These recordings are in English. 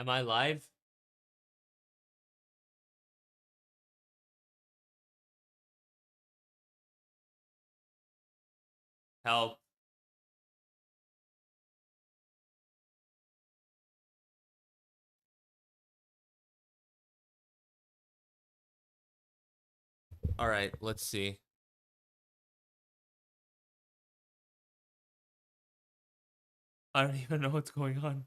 Am I live? Help. All right, let's see. I don't even know what's going on.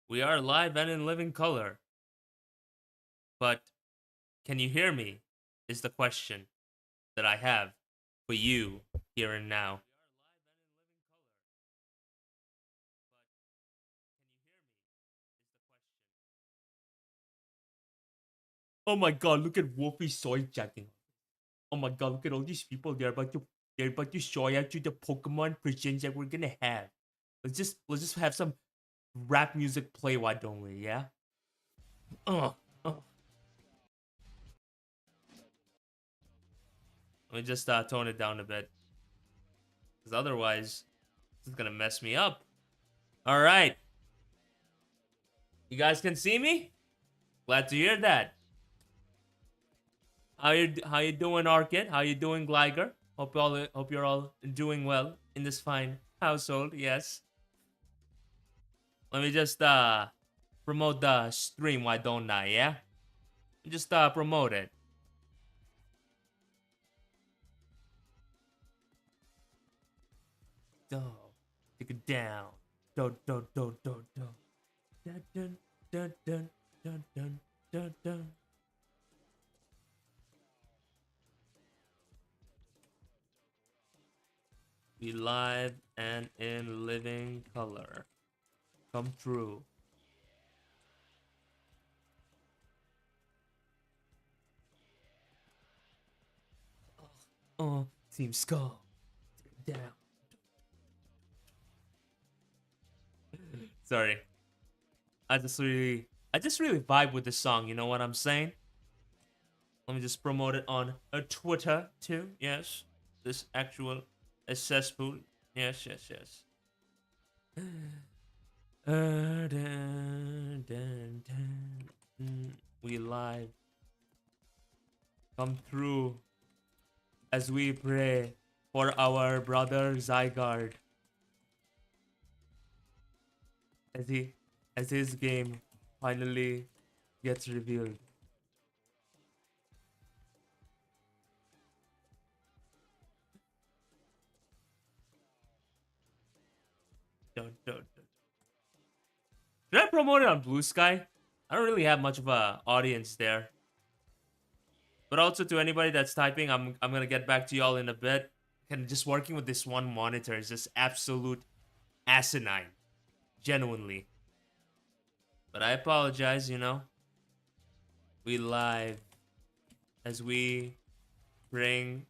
We are live and in living color. But can you hear me? Is the question that I have for you here and now. Oh my god, look at Wolfie soy chatting. Oh my god, look at all these people. They're about to show out you the Pokemon predictions that we're gonna have. Let's just have some rap music play, why don't we, yeah? Uh, uh. Let me just tone it down a bit. Because otherwise, this is gonna mess me up. Alright. You guys can see me? Glad to hear that. How you doing, Arcade? How you doing, Gliger? Hope you're all doing well in this fine household. Yes. Let me just promote the stream. Why don't I? Yeah. Just promote it. Do take it down. Do. Dun dun dun dun dun dun dun dun dun. Be live and in living color. Come true. Team Skull. Down. Sorry. I just really vibe with this song, you know what I'm saying? Let me just promote it on a Twitter too. Yes. This actual cesspool. Yes. We live. Come through as we pray for our brother Zygarde. As his game finally gets revealed. Dun. Should I promote it on Blue Sky? I don't really have much of a audience there. But also to anybody that's typing, I'm gonna get back to y'all in a bit. And just working with this one monitor is just absolute asinine. Genuinely. But I apologize, you know. We live as we bring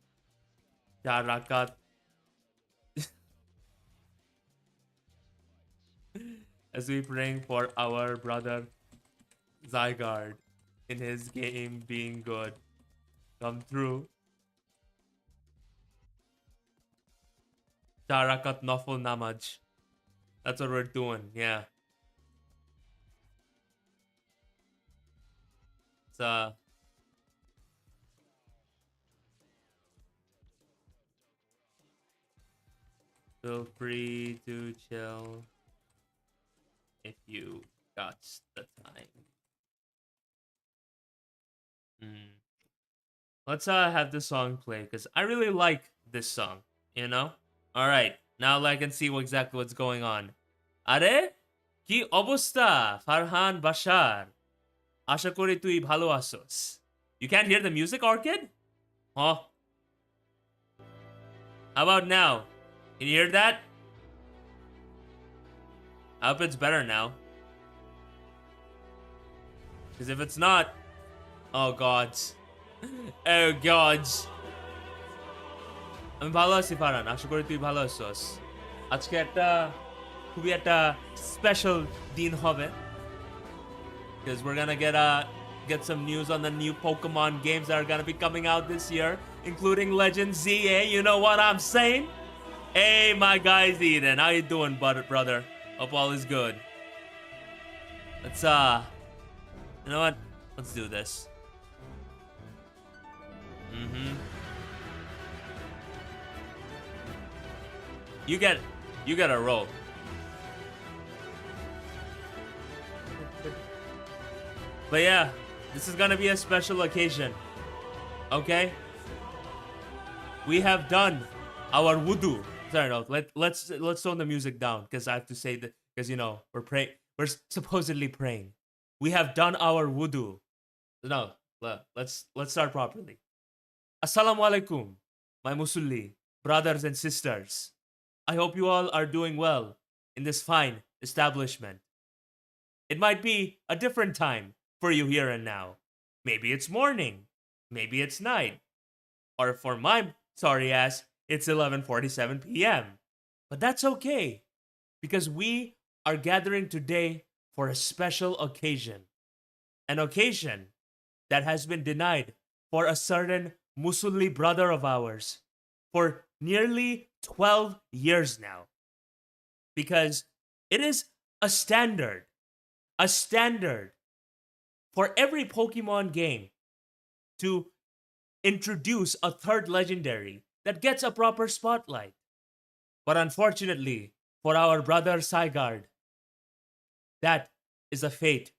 Tarakat as we praying for our brother Zygarde in his game being good. Come through. Tarakat Noful Namaj. That's what we're doing, yeah. It's feel free to chill if you got the time. Let's have this song play because I really like this song, you know? Alright, now I can see exactly what's going on. Are? Ki obusta, Farhan Bashar? Asha kori tui bhalo asos. You can't hear the music, Orchid? Huh? How about now? Can you hear that? I hope it's better now. Because if it's not... Oh, God. Oh, God. আমি ভালো আছি ফারহান, আশা করি তুই ভালো আছিস। আজকে খুবই একটা স্পেশাল দিন হবে because we're gonna get some news on the new Pokemon games that are gonna be coming out this year, including Legend ZA. You know what I'm saying? Hey, my guy's Eden. How you doing, brother? Hope all is good. Let's you know what? Let's do this. You get a roll. But yeah, this is gonna be a special occasion. Okay? We have done our wudu. Sorry, no. Let's tone the music down because I have to say that because you know we're supposedly praying. We have done our wudu. No, let's start properly. Assalamu alaikum, my musulli brothers and sisters. I hope you all are doing well in this fine establishment. It might be a different time for you here and now. Maybe it's morning, maybe it's night, or for my sorry ass, it's 11:47 p.m. But that's okay because we are gathering today for a special occasion. An occasion that has been denied for a certain Musulli brother of ours for nearly 12 years now. Because it is a standard for every Pokemon game to introduce a third legendary that gets a proper spotlight. But unfortunately, for our brother Zygarde, that is a fate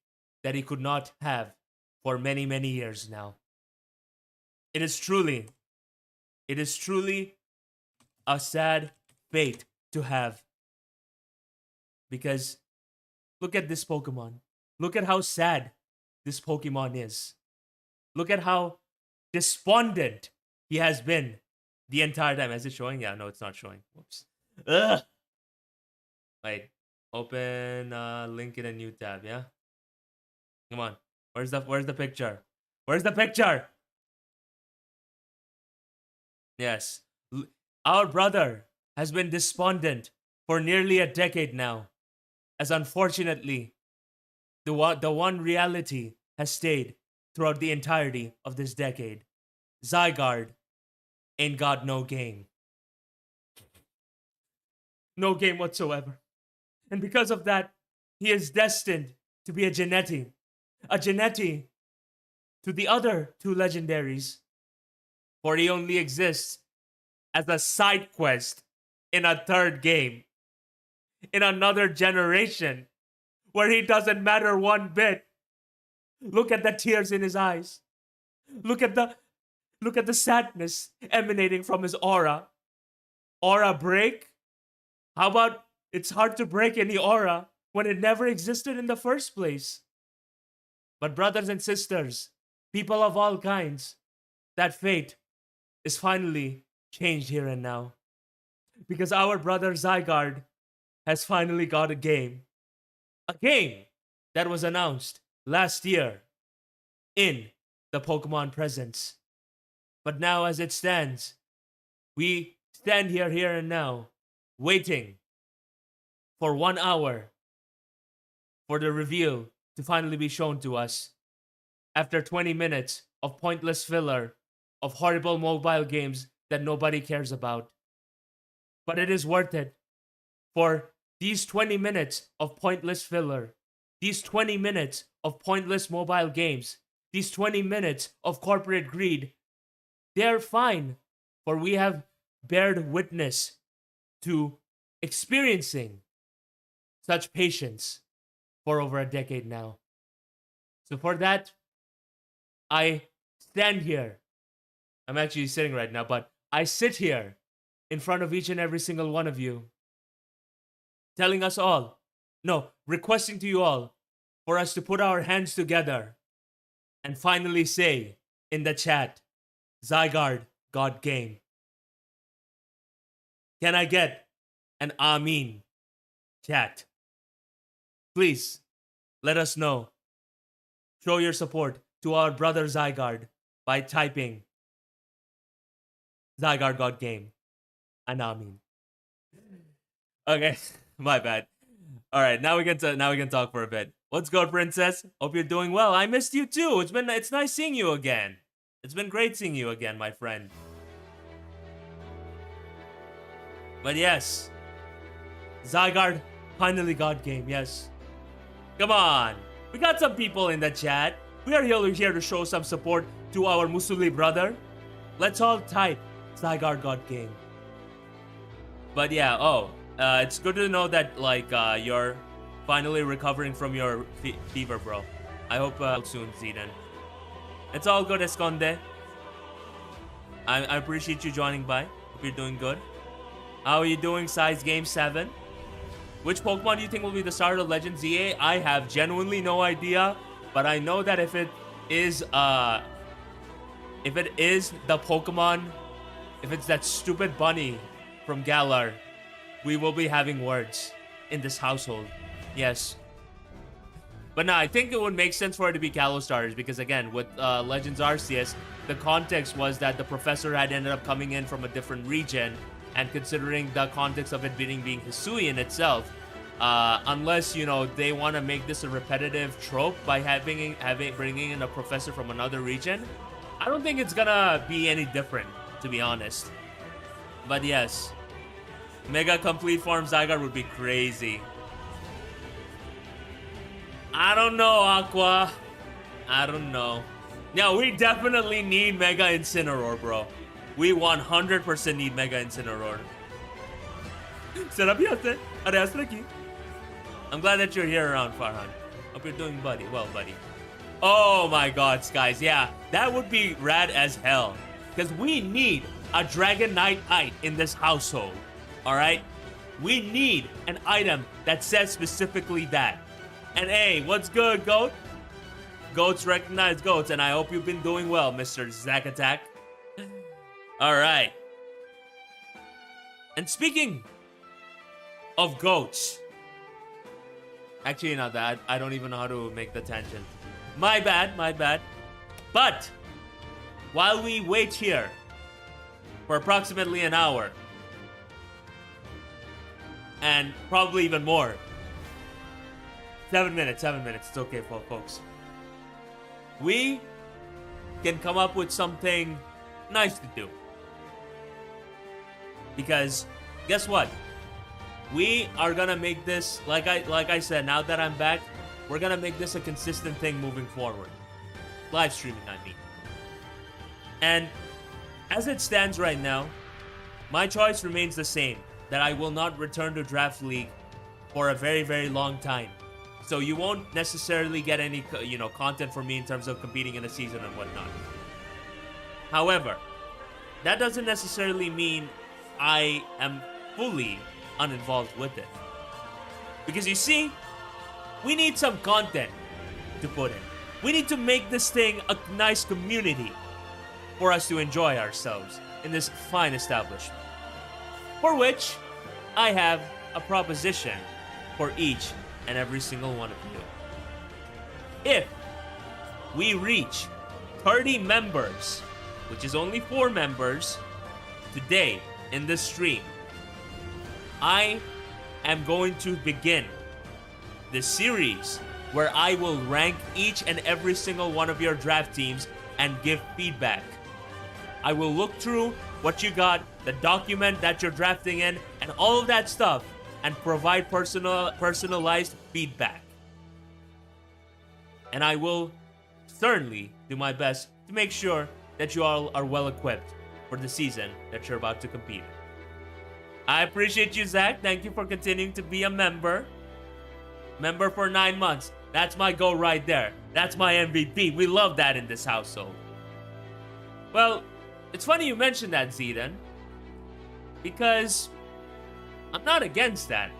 that he could not have for many, many years now. It is truly a sad fate to have. Because look at this Pokemon. Look at how sad this Pokemon is. Look at how despondent he has been the entire time. Is it showing? Yeah, no, it's not showing. Whoops. Ugh. Wait. Open link in a new tab, yeah? Come on. Where's the picture? Where's the picture? Yes. Our brother has been despondent for nearly a decade now. As unfortunately, the one reality has stayed throughout the entirety of this decade. Zygarde ain't got no game. No game whatsoever. And because of that, he is destined to be a Geneti. A Geneti to the other two legendaries. For he only exists as a side quest in a third game. In another generation. Where he doesn't matter one bit. Look at the tears in his eyes. Look at the sadness emanating from his aura. Aura break? How about it's hard to break any aura when it never existed in the first place? But brothers and sisters, people of all kinds, that fate is finally changed here and now. Because our brother Zygarde has finally got a game. A game that was announced last year in the Pokemon Presents. But now as it stands, we stand here and now, waiting for 1 hour for the reveal to finally be shown to us. After 20 minutes of pointless filler of horrible mobile games that nobody cares about. But it is worth it for these 20 minutes of pointless filler, these 20 minutes of pointless mobile games, these 20 minutes of corporate greed, they're fine, for we have bared witness to experiencing such patience for over a decade now. So for that, I stand here. I'm actually sitting right now, but I sit here in front of each and every single one of you, telling us all, no, requesting to you all for us to put our hands together and finally say in the chat, Zygarde got game. Can I get an Amin chat? Please, let us know. Show your support to our brother Zygarde by typing Zygarde got game. And Amin. Okay, my bad. All right, now we can talk for a bit. What's good, princess? Hope you're doing well. I missed you too. It's nice seeing you again. It's been great seeing you again, my friend. But yes, Zygarde finally got game, yes. Come on. We got some people in the chat. We are here to show some support to our Musuli brother. Let's all type Zygarde got game. But yeah, it's good to know that like you're finally recovering from your fever, bro. I hope soon, Zidane. It's all good, Esconde. I appreciate you joining by. Hope you're doing good. How are you doing, Size Game 7? Which Pokemon do you think will be the start of Legend ZA? I have genuinely no idea, but I know that if it is the Pokemon, if it's that stupid bunny from Galar, we will be having words in this household. Yes. But no, I think it would make sense for it to be Kalos starters because again, with Legends Arceus, the context was that the professor had ended up coming in from a different region, and considering the context of it being Hisui in itself, unless you know they want to make this a repetitive trope by bringing in a professor from another region, I don't think it's gonna be any different, to be honest. But yes, Mega Complete Form Zygarde would be crazy. I don't know, Aqua. I don't know. No, we definitely need Mega Incineroar, bro. We 100% need Mega Incineroar. I'm glad that you're here around, Farhan. Hope you're doing well, buddy. Oh my god, guys. Yeah, that would be rad as hell. Because we need a Dragonite in this household. Alright? We need an item that says specifically that. And hey, what's good, Goat? Goats recognize goats, and I hope you've been doing well, Mr. Zack Attack. Alright. And speaking of goats. Actually, not that. I don't even know how to make the tangent. My bad. But, while we wait here for approximately an hour, and probably even more, 7 minutes, it's okay, folks. We can come up with something nice to do. Because, guess what? We are gonna make this, like I said, now that I'm back, we're gonna make this a consistent thing moving forward. Live streaming, I mean. And, as it stands right now, my choice remains the same, that I will not return to Draft League for a very, very long time. So you won't necessarily get any, content from me in terms of competing in a season and whatnot. However, that doesn't necessarily mean I am fully uninvolved with it. Because you see, we need some content to put in. We need to make this thing a nice community for us to enjoy ourselves in this fine establishment. For which, I have a proposition for each and every single one of you. If we reach 30 members, which is only 4 members, today in this stream, I am going to begin the series where I will rank each and every single one of your draft teams and give feedback. I will look through what you got, the document that you're drafting in, and all of that stuff, and provide personalized feedback. And I will certainly do my best to make sure that you all are well equipped for the season that you're about to compete in. I appreciate you, Zach. Thank you for continuing to be a member. Member for 9 months. That's my goal right there. That's my MVP. We love that in this household. Well, it's funny you mentioned that, Zidane, because I'm not against that.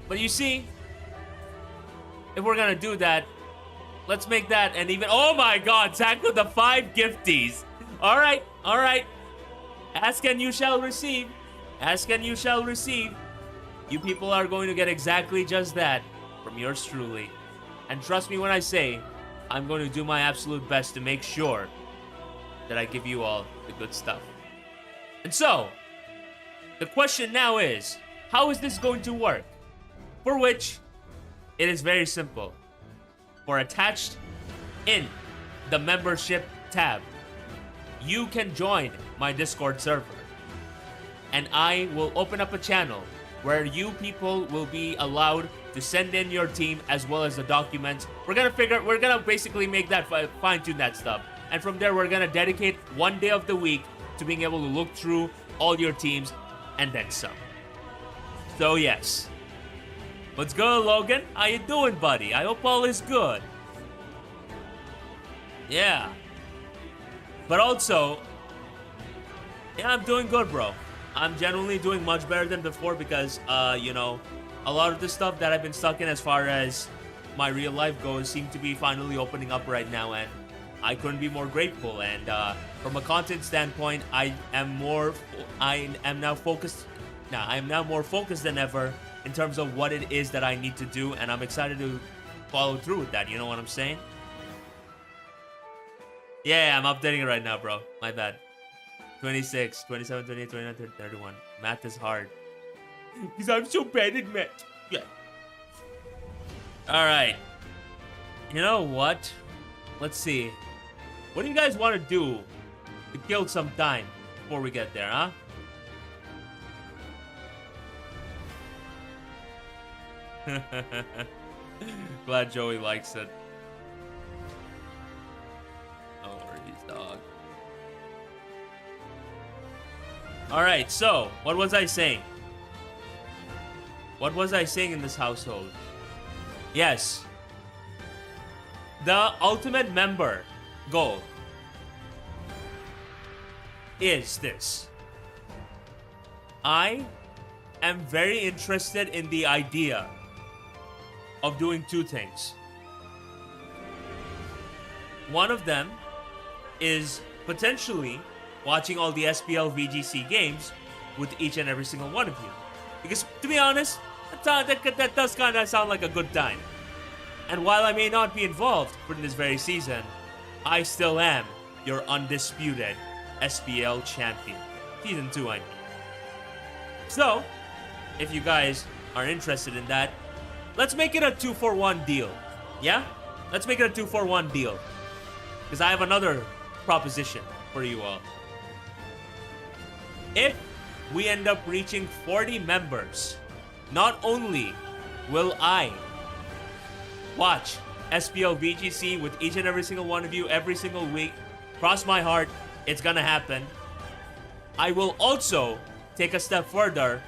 But you see, if we're gonna do that, let's make that an even... Oh my god, Zach with the 5 gifties. Alright. Ask and you shall receive. Ask and you shall receive. You people are going to get exactly just that from yours truly. And trust me when I say, I'm going to do my absolute best to make sure that I give you all the good stuff. And so, the question now is, how is this going to work? For which, it is very simple. For attached in the membership tab, you can join my Discord server. and I will open up a channel where you people will be allowed to send in your team as well as the documents. We're gonna basically make that fine tune that stuff. And from there, we're gonna dedicate one day of the week to being able to look through all your teams and then some. So yes. What's good, Logan? How you doing, buddy? I hope all is good. Yeah. But also, yeah, I'm doing good, bro. I'm genuinely doing much better than before because, you know, a lot of the stuff that I've been stuck in as far as my real life goes seem to be finally opening up right now, and I couldn't be more grateful. And from a content standpoint, I am now more focused than ever in terms of what it is that I need to do, and I'm excited to follow through with that. You know what I'm saying? Yeah, I'm updating it right now, bro. My bad. 26, 27, 28, 29, 30, 31. Math is hard. Because I'm so bad at math. Yeah. Alright. You know what? Let's see. What do you guys want to do to kill some time before we get there, huh? Glad Joey likes it. No worries, dog. Alright, so, what was I saying? What was I saying in this household? Yes. The ultimate member goal is this. I am very interested in the idea of doing two things. One of them is potentially watching all the SPL VGC games with each and every single one of you. Because, to be honest, that does kind of sound like a good time. And while I may not be involved for this very season, I still am your undisputed SPL champion. Season 2, I mean. So, if you guys are interested in that, let's make it a 2-for-1 deal. Yeah? Let's make it a 2-for-1 deal. Because I have another proposition for you all. If we end up reaching 40 members, not only will I watch SPL VGC with each and every single one of you every single week, cross my heart, it's gonna happen. I will also take a step further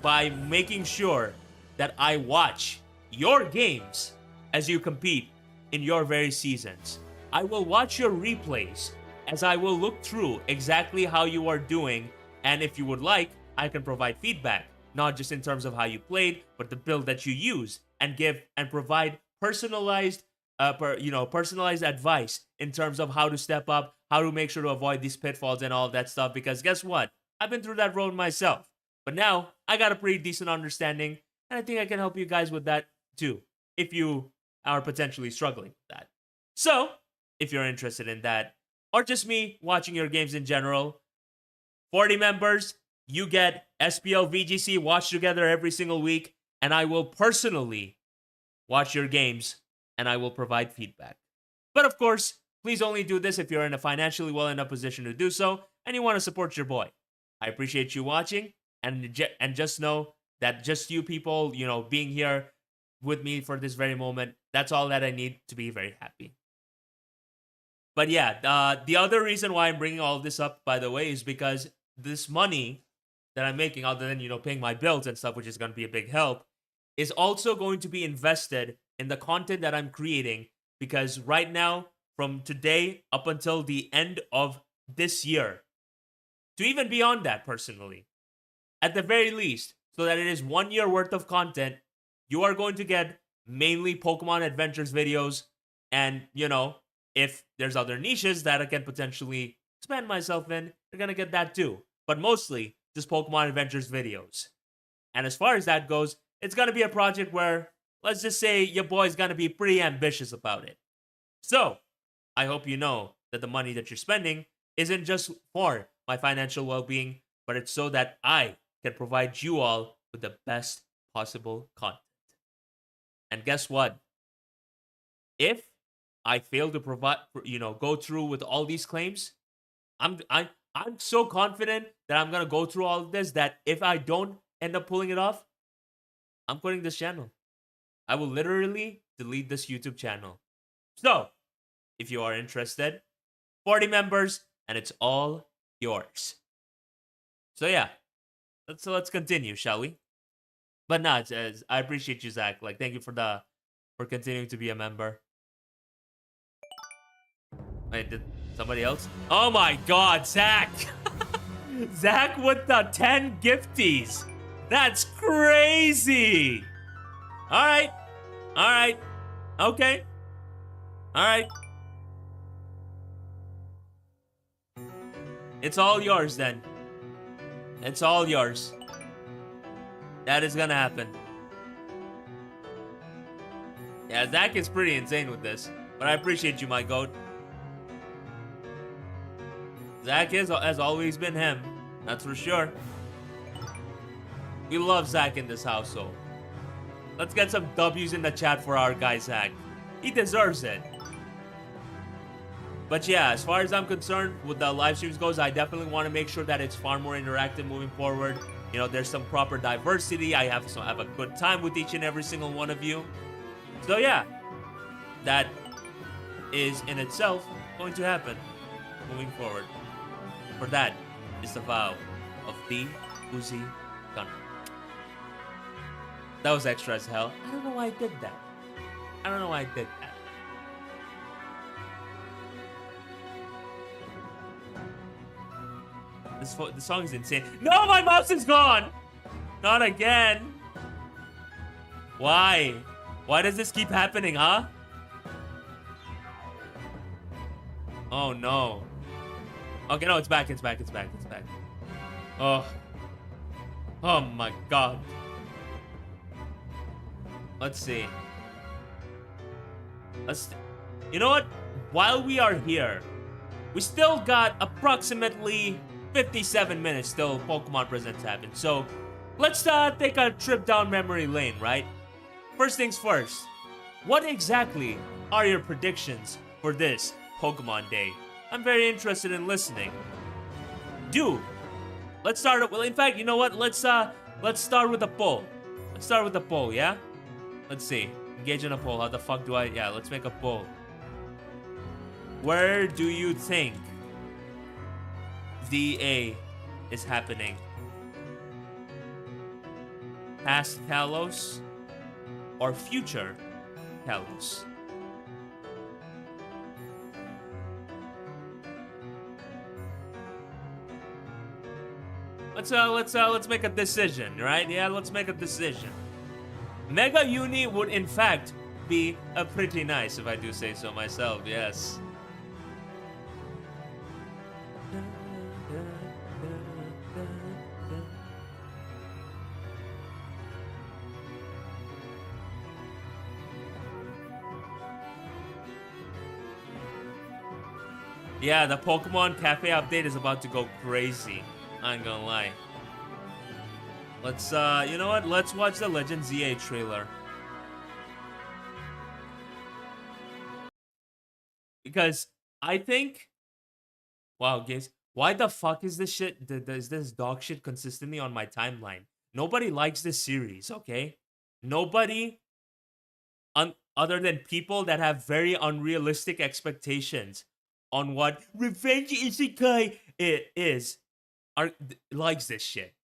by making sure that I watch your games as you compete in your very seasons. I will watch your replays as I will look through exactly how you are doing, and if you would like, I can provide feedback, not just in terms of how you played, but the build that you use, and give and provide personalized personalized advice in terms of how to step up, how to make sure to avoid these pitfalls and all of that stuff, because guess what? I've been through that road myself. But now, I got a pretty decent understanding, and I think I can help you guys with that too, if you are potentially struggling with that. So, if you're interested in that, or just me watching your games in general, 40 members, you get SPL VGC watched together every single week, and I will personally watch your games, and I will provide feedback. But of course, please only do this if you're in a financially well enough position to do so, and you want to support your boy. I appreciate you watching, and just know that just you people, being here with me for this very moment, that's all that I need to be very happy. But yeah, the other reason why I'm bringing all of this up, by the way, is because this money that I'm making, other than, paying my bills and stuff, which is going to be a big help, is also going to be invested in the content that I'm creating, because right now, from today up until the end of this year, to even beyond that personally, at the very least, so that it is 1 year worth of content, you are going to get mainly Pokemon Adventures videos, and, if there's other niches that I can potentially expand myself in, you're going to get that too. But mostly, just Pokemon Adventures videos. And as far as that goes, it's going to be a project where, let's just say, your boy's going to be pretty ambitious about it. So, I hope you know that the money that you're spending isn't just for my financial well-being, but it's so that I can provide you all with the best possible content. And guess what? If I fail to provide, go through with all these claims, I'm I'm so confident that I'm gonna go through all of this that if I don't end up pulling it off, I'm quitting this channel. I will literally delete this YouTube channel. So, if you are interested, 40 members, and it's all yours. So yeah, let's continue, shall we? But no, I appreciate you, Zach. Like, thank you for continuing to be a member. Wait, did somebody else? Oh my God, Zach! Zach with the 10 gifties. That's crazy. All right, okay, all right. It's all yours then. It's all yours. That is gonna happen. Yeah, Zach is pretty insane with this, but I appreciate you, my goat. Zach has always been him, that's for sure. We love Zach in this household. Let's get some W's in the chat for our guy Zach. He deserves it. But yeah, as far as I'm concerned, with the live streams goes, I definitely want to make sure that it's far more interactive moving forward. You know, there's some proper diversity. I have a good time with each and every single one of you. So yeah, that is in itself going to happen moving forward. For that is the vow of the Uzi Gunner. That was extra as hell. I don't know why I did that. I don't know why I did that. This song is insane. No, my mouse is gone! Not again. Why? Why does this keep happening, huh? Oh no. Okay, no, it's back, it's back. Oh. Oh my God. Let's see. You know what? While we are here, we still got approximately 57 minutes till Pokemon Presents happen. So, let's take a trip down memory lane, right? First things first. What exactly are your predictions for this Pokemon Day? I'm very interested in listening. Let's start. Well, in fact, you know what? Let's start with a poll. Let's start with a poll, yeah? Let's see. Engage in a poll. How the fuck do I? Yeah, let's make a poll. Where do you think ZA is happening? Past Kalos or future Kalos? Let's make a decision, right? Yeah, let's make a decision. Mega Uni would in fact be pretty nice if I do say so myself, yes. Yeah, the Pokemon Cafe update is about to go crazy. I ain't gonna lie. Let's, you know what? Let's watch the Legend ZA trailer. Because I think... Wow, guys. Why the fuck is this shit... Is this dog shit consistently on my timeline? Nobody likes this series, okay? Nobody... other than people that have very unrealistic expectations on what Revenge Isekai is... likes this shit.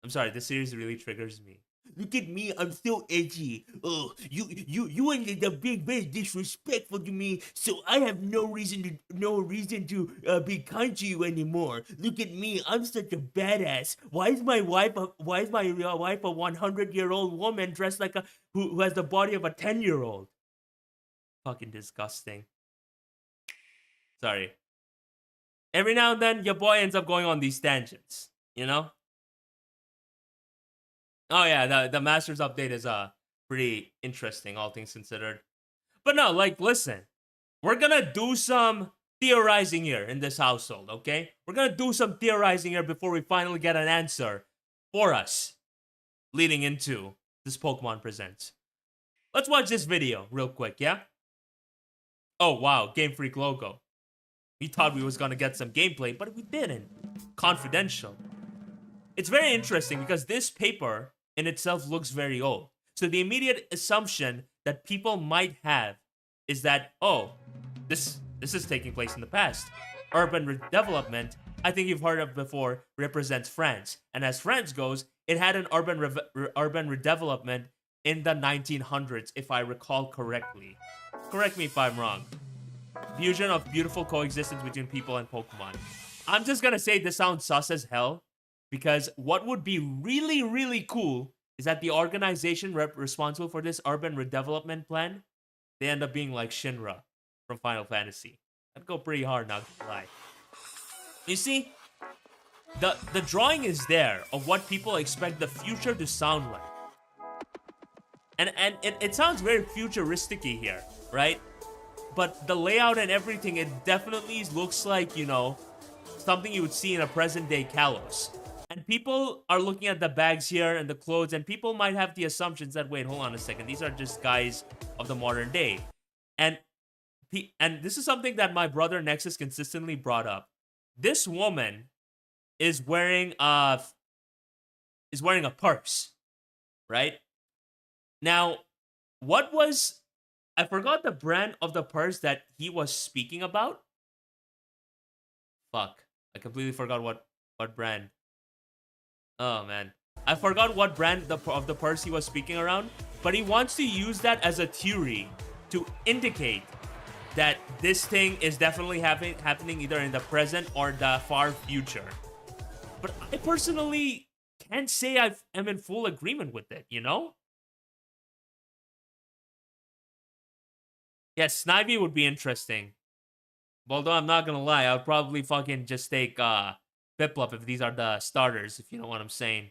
I'm sorry, this series really triggers me. Look at me, I'm so edgy. Oh, you and the big very disrespectful to me, so I have no reason to be kind to you anymore. Look at me, I'm such a badass. Why is my wife a 100-year-old woman dressed like who has the body of a 10-year-old? Fucking disgusting. Sorry. Every now and then, your boy ends up going on these tangents, you know? Oh yeah, the Masters update is pretty interesting, all things considered. But no, like, listen, we're gonna do some theorizing here in this household, okay? We're gonna do some theorizing here before we finally get an answer for us leading into this Pokemon Presents. Let's watch this video real quick, yeah? Oh wow, Game Freak logo. We thought we was gonna get some gameplay, but we didn't. Confidential. It's very interesting because this paper in itself looks very old. So the immediate assumption that people might have is that, oh, this is taking place in the past. Urban redevelopment, I think you've heard of before, represents France. And as France goes, it had an urban redevelopment in the 1900s, if I recall correctly. Correct me if I'm wrong. Fusion of beautiful coexistence between people and Pokemon. I'm just gonna say this sounds sus as hell, because what would be really, really cool is that the organization responsible for this urban redevelopment plan, they end up being like Shinra from Final Fantasy. I'd go pretty hard, not gonna lie. You see, the drawing is there of what people expect the future to sound like. And it sounds very futuristic-y here, right? But the layout and everything, it definitely looks like, you know, something you would see in a present-day Kalos. And people are looking at the bags here and the clothes, and people might have the assumptions that, wait, hold on a second, these are just guys of the modern day. And this is something that my brother Nexus consistently brought up. This woman is wearing a purse, right? Now, I forgot the brand of the purse that he was speaking about. Fuck. I completely forgot what brand. Oh, man. I forgot what brand of the purse he was speaking around, but he wants to use that as a theory to indicate that this thing is definitely happening either in the present or the far future. But I personally can't say I am in full agreement with it, you know? Yeah, Snivy would be interesting. Although I'm not gonna lie, I'll probably fucking just take Piplup if these are the starters, if you know what I'm saying.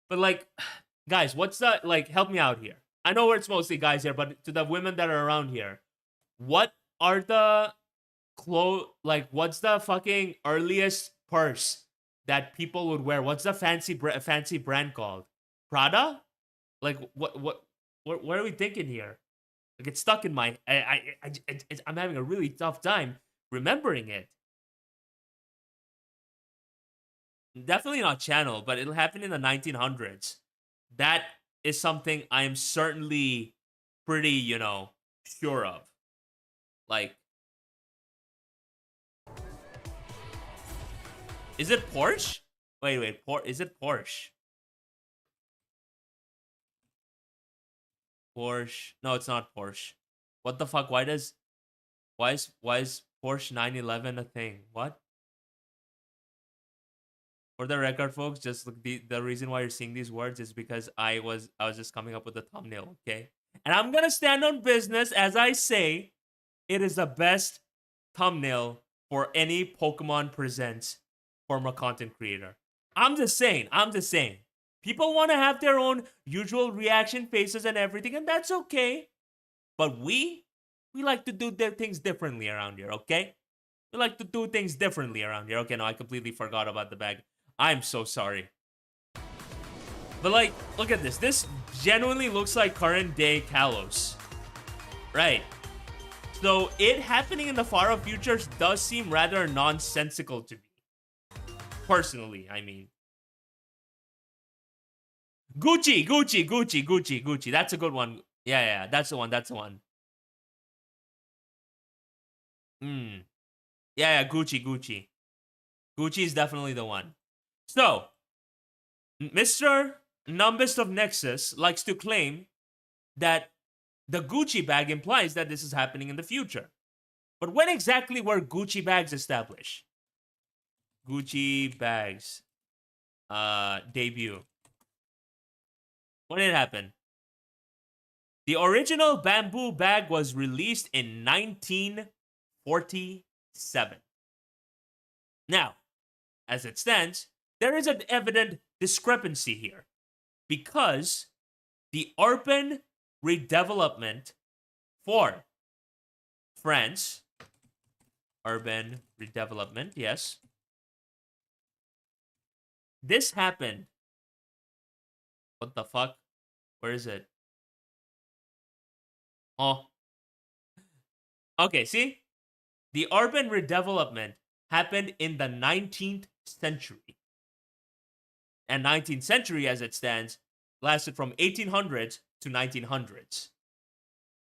But like, guys, what's the, like, help me out here. I know it's mostly guys here, but to the women that are around here, what are the what's the fucking earliest purse that people would wear? What's the fancy brand called? Prada? Like, what are we thinking here? Like, it's stuck in my, I'm having a really tough time remembering it. Definitely not Channel, but it'll happen in the 1900s. That is something I'm certainly pretty, you know, sure of. Like, is it Porsche? Wait, is it Porsche? Porsche. No, it's not Porsche. What the fuck? Why is Porsche 911 a thing? What? For the record, folks, just look, the reason why you're seeing these words is because I was just coming up with the thumbnail, okay? And I'm gonna stand on business as I say, it is the best thumbnail for any Pokemon Presents from a content creator. I'm just saying. People want to have their own usual reaction faces and everything, and that's okay. But we like to do things differently around here, okay? We like to do things differently around here. Okay, no, I completely forgot about the bag. I'm so sorry. But like, look at this. This genuinely looks like current day Kalos. Right. So it happening in the far off future does seem rather nonsensical to me. Personally, I mean. Gucci. That's a good one. Yeah, that's the one. Yeah, Gucci. Gucci is definitely the one. So, Mr. Numbest of Nexus likes to claim that the Gucci bag implies that this is happening in the future. But when exactly were Gucci bags established? Gucci bags. Debut. When did it happen? The original bamboo bag was released in 1947. Now, as it stands, there is an evident discrepancy here because the urban redevelopment for France, urban redevelopment, yes, this happened. What the fuck? Where is it? Oh. Okay, see? The urban redevelopment happened in the 19th century. And 19th century, as it stands, lasted from 1800s to 1900s.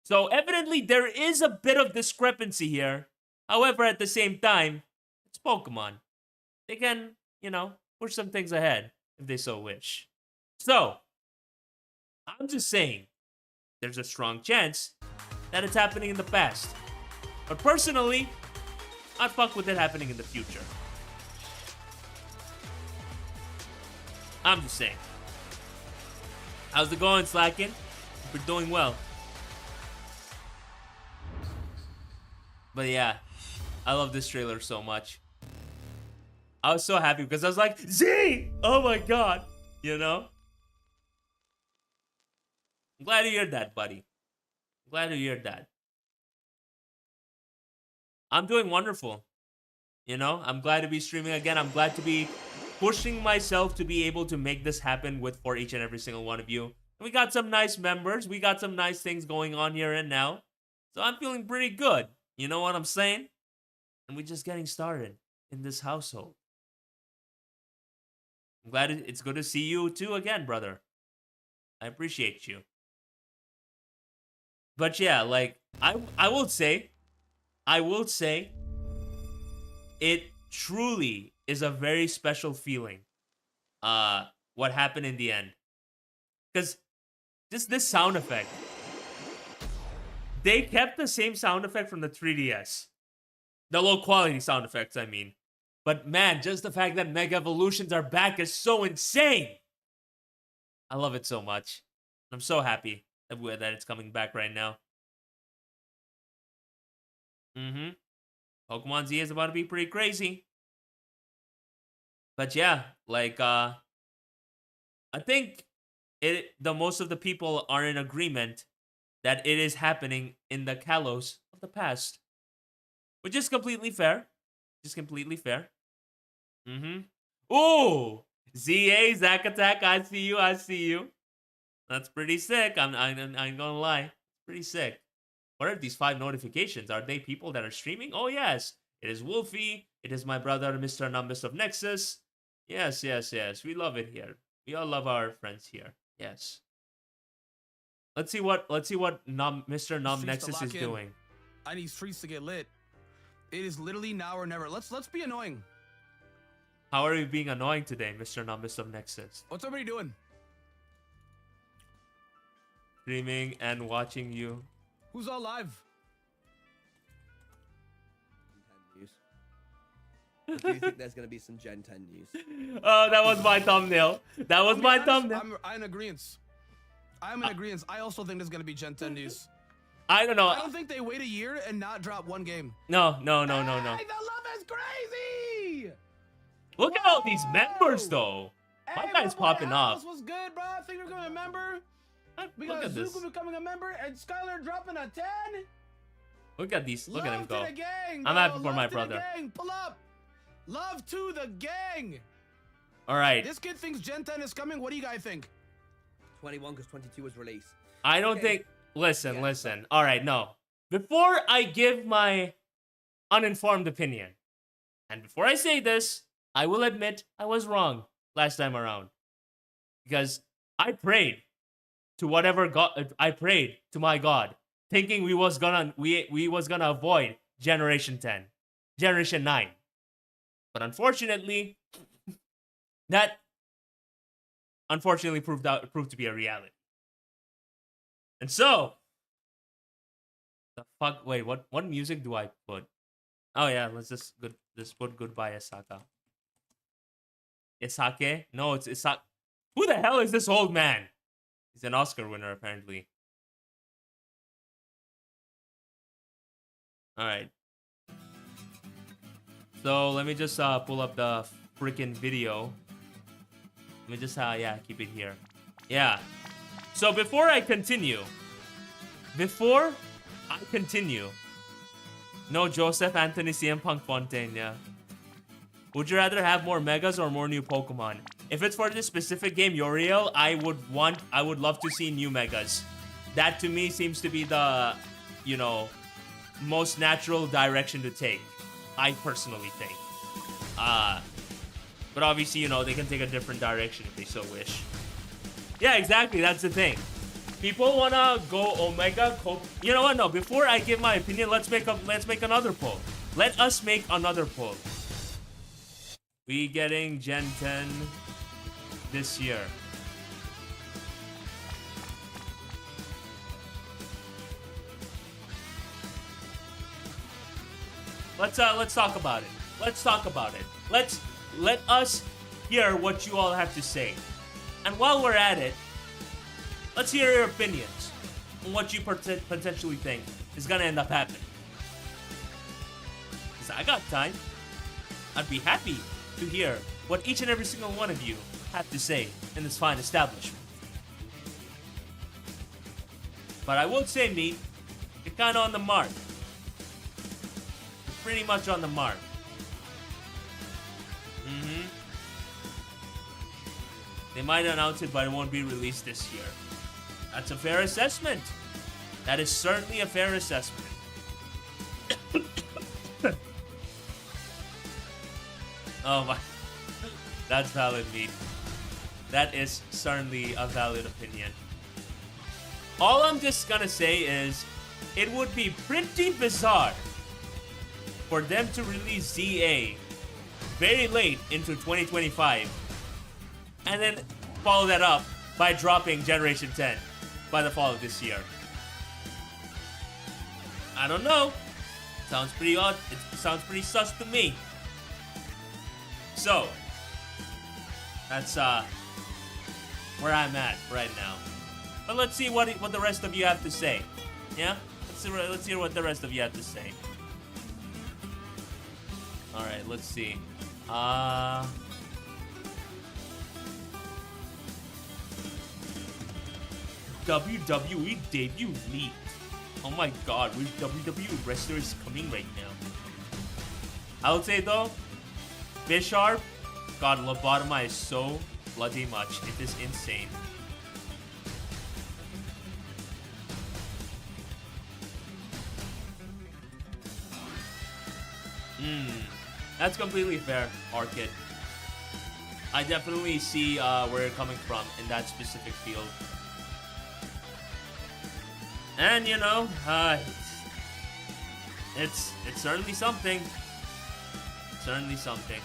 So evidently there is a bit of discrepancy here. However, at the same time, it's Pokemon. They can, push some things ahead if they so wish. So, I'm just saying, there's a strong chance that it's happening in the past. But personally, I'd fuck with it happening in the future. I'm just saying. How's it going, Slackin'? We're doing well. But yeah, I love this trailer so much. I was so happy because I was like, Z! Oh my god! I'm glad to hear that, buddy. I'm glad to hear that. I'm doing wonderful. I'm glad to be streaming again. I'm glad to be pushing myself to be able to make this happen for each and every single one of you. And we got some nice members. We got some nice things going on here and now. So I'm feeling pretty good. You know what I'm saying? And we're just getting started in this household. I'm glad it's good to see you too again, brother. I appreciate you. But yeah, like, I will say, it truly is a very special feeling, what happened in the end. Because just this sound effect, they kept the same sound effect from the 3DS. The low quality sound effects, I mean. But man, just the fact that Mega Evolutions are back is so insane. I love it so much. I'm so happy that it's coming back right now. Pokemon Z is about to be pretty crazy. But yeah, like, I think the most of the people are in agreement that it is happening in the Kalos of the past. Which is completely fair. Just completely fair. Ooh! ZA, Zack Attack, I see you. That's pretty sick. I'm gonna lie. It's pretty sick. What are these 5 notifications? Are they people that are streaming? Oh, yes. It is Wolfie. It is my brother, Mr. Numbus of Nexus. Yes. We love it here. We all love our friends here. Yes. Let's see what Mr. Num Nexus is doing. I need streets to get lit. It is literally now or never. Let's be annoying. How are you being annoying today, Mr. Numbus of Nexus? What's everybody doing? Streaming and watching you. Who's all live? Do you think there's going to be some Gen 10 news? Oh, that was my thumbnail. That was my thumbnail. I'm in agreement. I'm in agreement. I also think there's going to be Gen 10 news. I don't know. I don't think they wait a year and not drop one game. No. Hey, the love is crazy! Look at all these members, though. My guy's popping off. What's good, bro? I think we're becoming a member. We got Zuko becoming a member and Skylar dropping a 10. Look at these. Look at him go. Gang, I'm happy for my brother. Pull up. Love to the gang. All right. This kid thinks Gen 10 is coming. What do you guys think? 21 because 22 was released. I don't think. Listen. All right, no. Before I give my uninformed opinion, and before I say this, I will admit I was wrong last time around. Because I prayed to whatever God, I prayed to my God, thinking we was gonna avoid Generation 10, Generation 9. But unfortunately, that proved to be a reality. And so, the fuck? Wait, what music do I put? Oh yeah, let's just put Goodbye Isaka. Isake? No, it's Isaka. Who the hell is this old man? He's an Oscar winner, apparently. All right. So let me just pull up the freaking video. Let me just keep it here. Yeah. So before I continue, no Joseph Anthony CM Punk Fontaine, yeah. Would you rather have more Megas or more new Pokemon? If it's for this specific game, Uriel, I would love to see new Megas. That to me seems to be the, most natural direction to take. I personally think. But obviously, you know, they can take a different direction if they so wish. Yeah, exactly. That's the thing. People wanna go Omega. You know what? No. Before I give my opinion, let's make another poll. Let us make another poll. We getting Gen 10 this year? Let's talk about it. Let's talk about it. Let us hear what you all have to say. And while we're at it, let's hear your opinions on what you potentially think is gonna end up happening. Because I got time. I'd be happy to hear what each and every single one of you have to say in this fine establishment. But I will say, Meat, you're kind of on the mark. You're pretty much on the mark. They might announce it, but it won't be released this year. That's a fair assessment. That is certainly a fair assessment. Oh my. That's valid, Meat. That is certainly a valid opinion. All I'm just gonna say is, it would be pretty bizarre for them to release ZA very late into 2025 and then follow that up by dropping Generation 10 by the fall of this year. I don't know. Sounds pretty odd. It sounds pretty sus to me. So, that's where I'm at right now. But let's see what the rest of you have to say. Yeah? Let's hear what the rest of you have to say. Alright, let's see. WWE debut leaked. Oh my god, which WWE wrestler is coming right now? I would say though, Bisharp got lobotomized so bloody much. It is insane. That's completely fair, Orchid. I definitely see where you're coming from in that specific field. And you know, it's certainly something. Certainly something.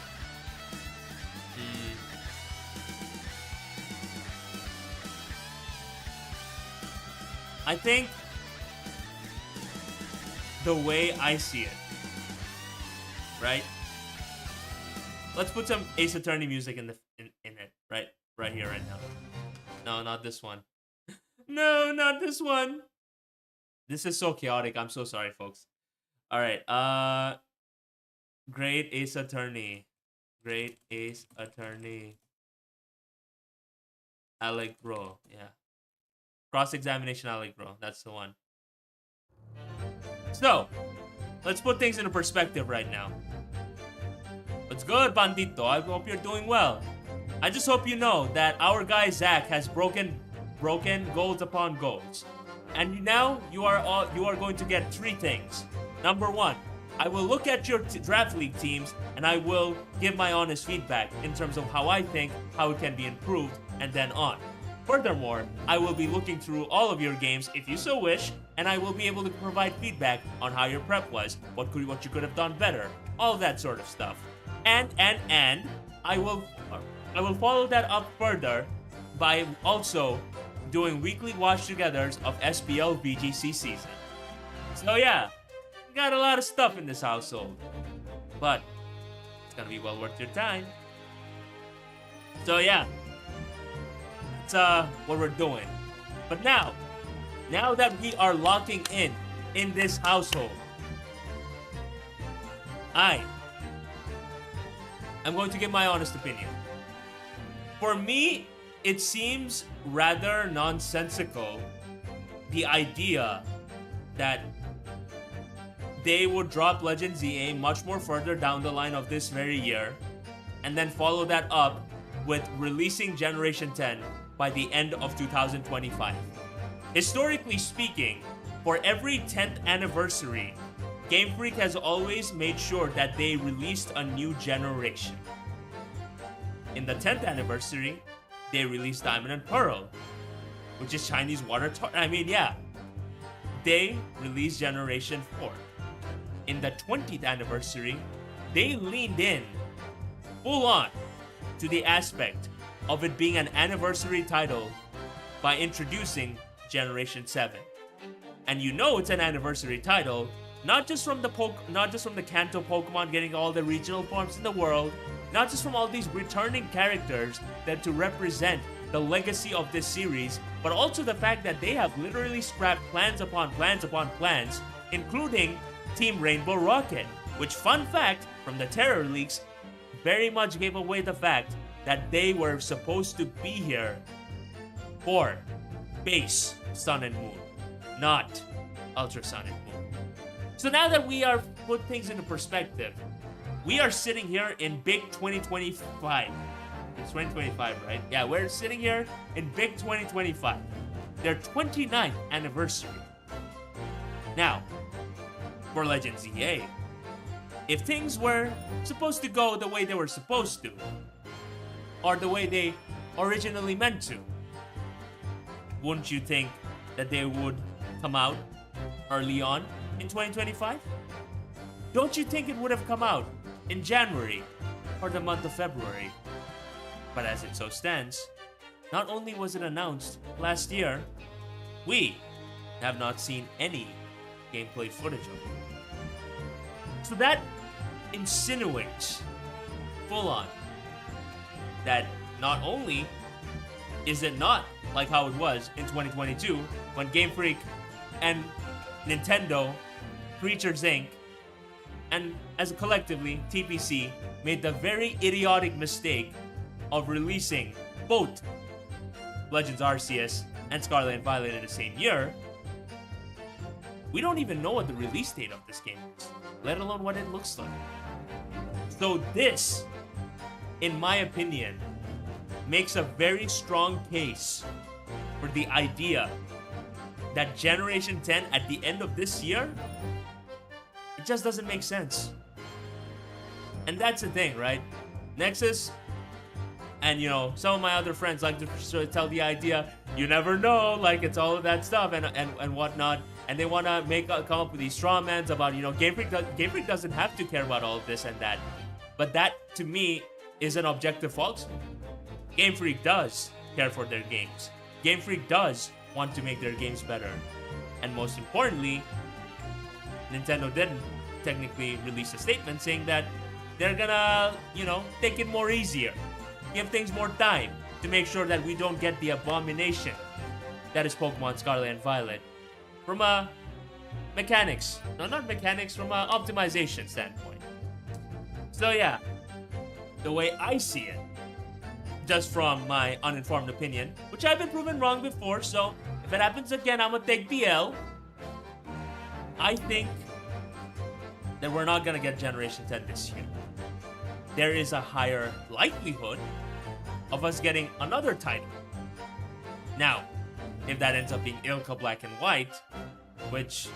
I think the way I see it, right? Let's put some Ace Attorney music in it, right here, right now. No, not this one. No, not this one. This is so chaotic. I'm so sorry, folks. All right. Great Ace Attorney. Great Ace Attorney. Allegro. Yeah. Cross-examination Allegro. That's the one. So, let's put things into perspective right now. What's good, Bandito? I hope you're doing well. I just hope you know that our guy Zach has broken goals upon goals. And now you are going to get 3 things. Number 1, I will look at your draft league teams and I will give my honest feedback in terms of how I think how it can be improved and then on. Furthermore, I will be looking through all of your games if you so wish, and I will be able to provide feedback on how your prep was, what you could have done better, all that sort of stuff. And I will follow that up further by also doing weekly watch-togethers of SPL VGC season. So yeah, we got a lot of stuff in this household, but it's gonna be well worth your time. So yeah, that's what we're doing. But now that we are locking in this household, I'm going to give my honest opinion. For me, it seems rather nonsensical, the idea that they would drop Legend ZA much more further down the line of this very year, and then follow that up with releasing Generation 10 by the end of 2025. Historically speaking, for every 10th anniversary Game Freak has always made sure that they released a new generation. In the 10th anniversary, they released Diamond and Pearl, which is Chinese water they released Generation 4. In the 20th anniversary, they leaned in full on to the aspect of it being an anniversary title by introducing Generation 7. And you know it's an anniversary title, not just from the Kanto Pokemon getting all the regional forms in the world, not just from all these returning characters that to represent the legacy of this series, but also the fact that they have literally scrapped plans upon plans upon plans, including Team Rainbow Rocket, which, fun fact, from the Terror Leaks, very much gave away the fact that they were supposed to be here for base Sun and Moon, not Ultra Sun and Moon. So now that we are put things into perspective, we are sitting here in big 2025. It's 2025, right? Yeah, we're sitting here in big 2025. Their 29th anniversary. Now, for Legends EA, if things were supposed to go the way they were supposed to, or the way they originally meant to, wouldn't you think that they would come out early on in 2025? Don't you think it would have come out in January or the month of February? But as it so stands, not only was it announced last year, we have not seen any gameplay footage of it. So that insinuates full on that not only is it not like how it was in 2022 when Game Freak and Nintendo, Creatures Inc., and as collectively TPC made the very idiotic mistake of releasing both Legends Arceus and Scarlet and Violet in the same year. We don't even know what the release date of this game is, let alone what it looks like. So this, in my opinion, makes a very strong case for the idea that Generation 10 at the end of this year, it just doesn't make sense. And that's the thing, right? Nexus, and some of my other friends like to sort of tell the idea, you never know, like it's all of that stuff and whatnot, and they want to come up with these straw mans about Game Freak doesn't have to care about all of this and that, but that to me is an objective falsehood. Game Freak does care for their games. Game Freak does want to make their games better, and most importantly, Nintendo didn't technically release a statement saying that they're gonna take it more easier, give things more time to make sure that we don't get the abomination that is Pokemon Scarlet and Violet from a mechanics, no, not mechanics, from a optimization standpoint. So yeah, the way I see it, just from my uninformed opinion, which I've been proven wrong before, so if it happens again, I'm gonna take the L. I think that we're not gonna get Generation 10 this year. There is a higher likelihood of us getting another title. Now, if that ends up being Ilka Black and White, which,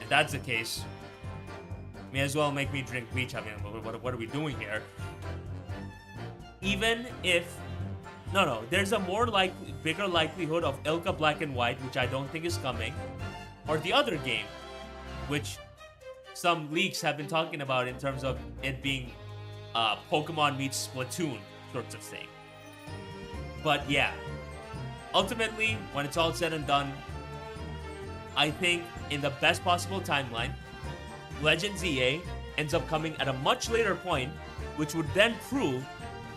if that's the case, may as well make me drink bleach. I mean, what are we doing here? Even if... No, there's a bigger likelihood of Ilka Black and White, which I don't think is coming, or the other game, which some leaks have been talking about in terms of it being Pokemon meets Splatoon sorts of thing. But yeah, ultimately, when it's all said and done, I think in the best possible timeline, Legends EA ends up coming at a much later point, which would then prove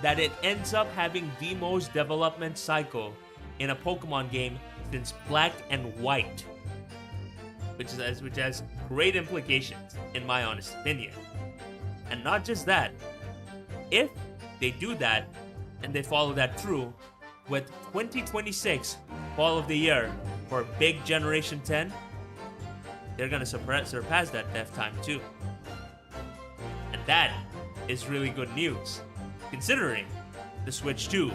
that it ends up having the most development cycle in a Pokemon game since Black and White, which has great implications, in my honest opinion. And not just that, if they do that and they follow that through, with 2026 fall of the year for big Generation 10, they're gonna surpass that death time too. And that is really good news, considering the Switch 2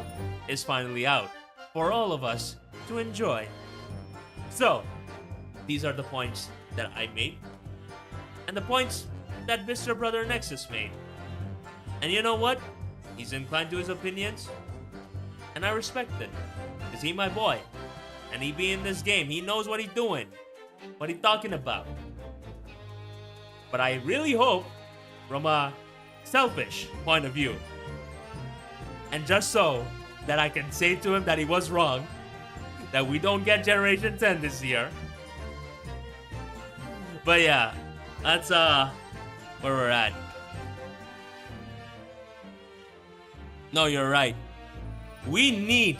is finally out for all of us to enjoy. So, these are the points that I made. and the points that Mr. Brother Nexus made. And you know what? He's inclined to his opinions, and I respect it. Because he my boy. And he be in this game. He knows what he's doing. What he talking about. But I really hope, from a selfish point of view, and just so that I can say to him that he was wrong, that we don't get Generation 10 this year. But yeah, that's where we're at. No, you're right. We need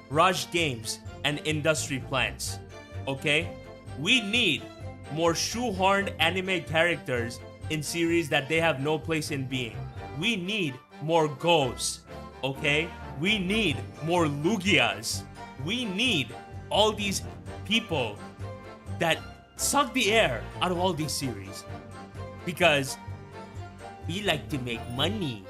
rush games and industry plans, okay? We need more shoehorned anime characters in series that they have no place in being. We need more Go's, okay? We need more Lugias. We need all these people that suck the air out of all these series. Because we like to make money.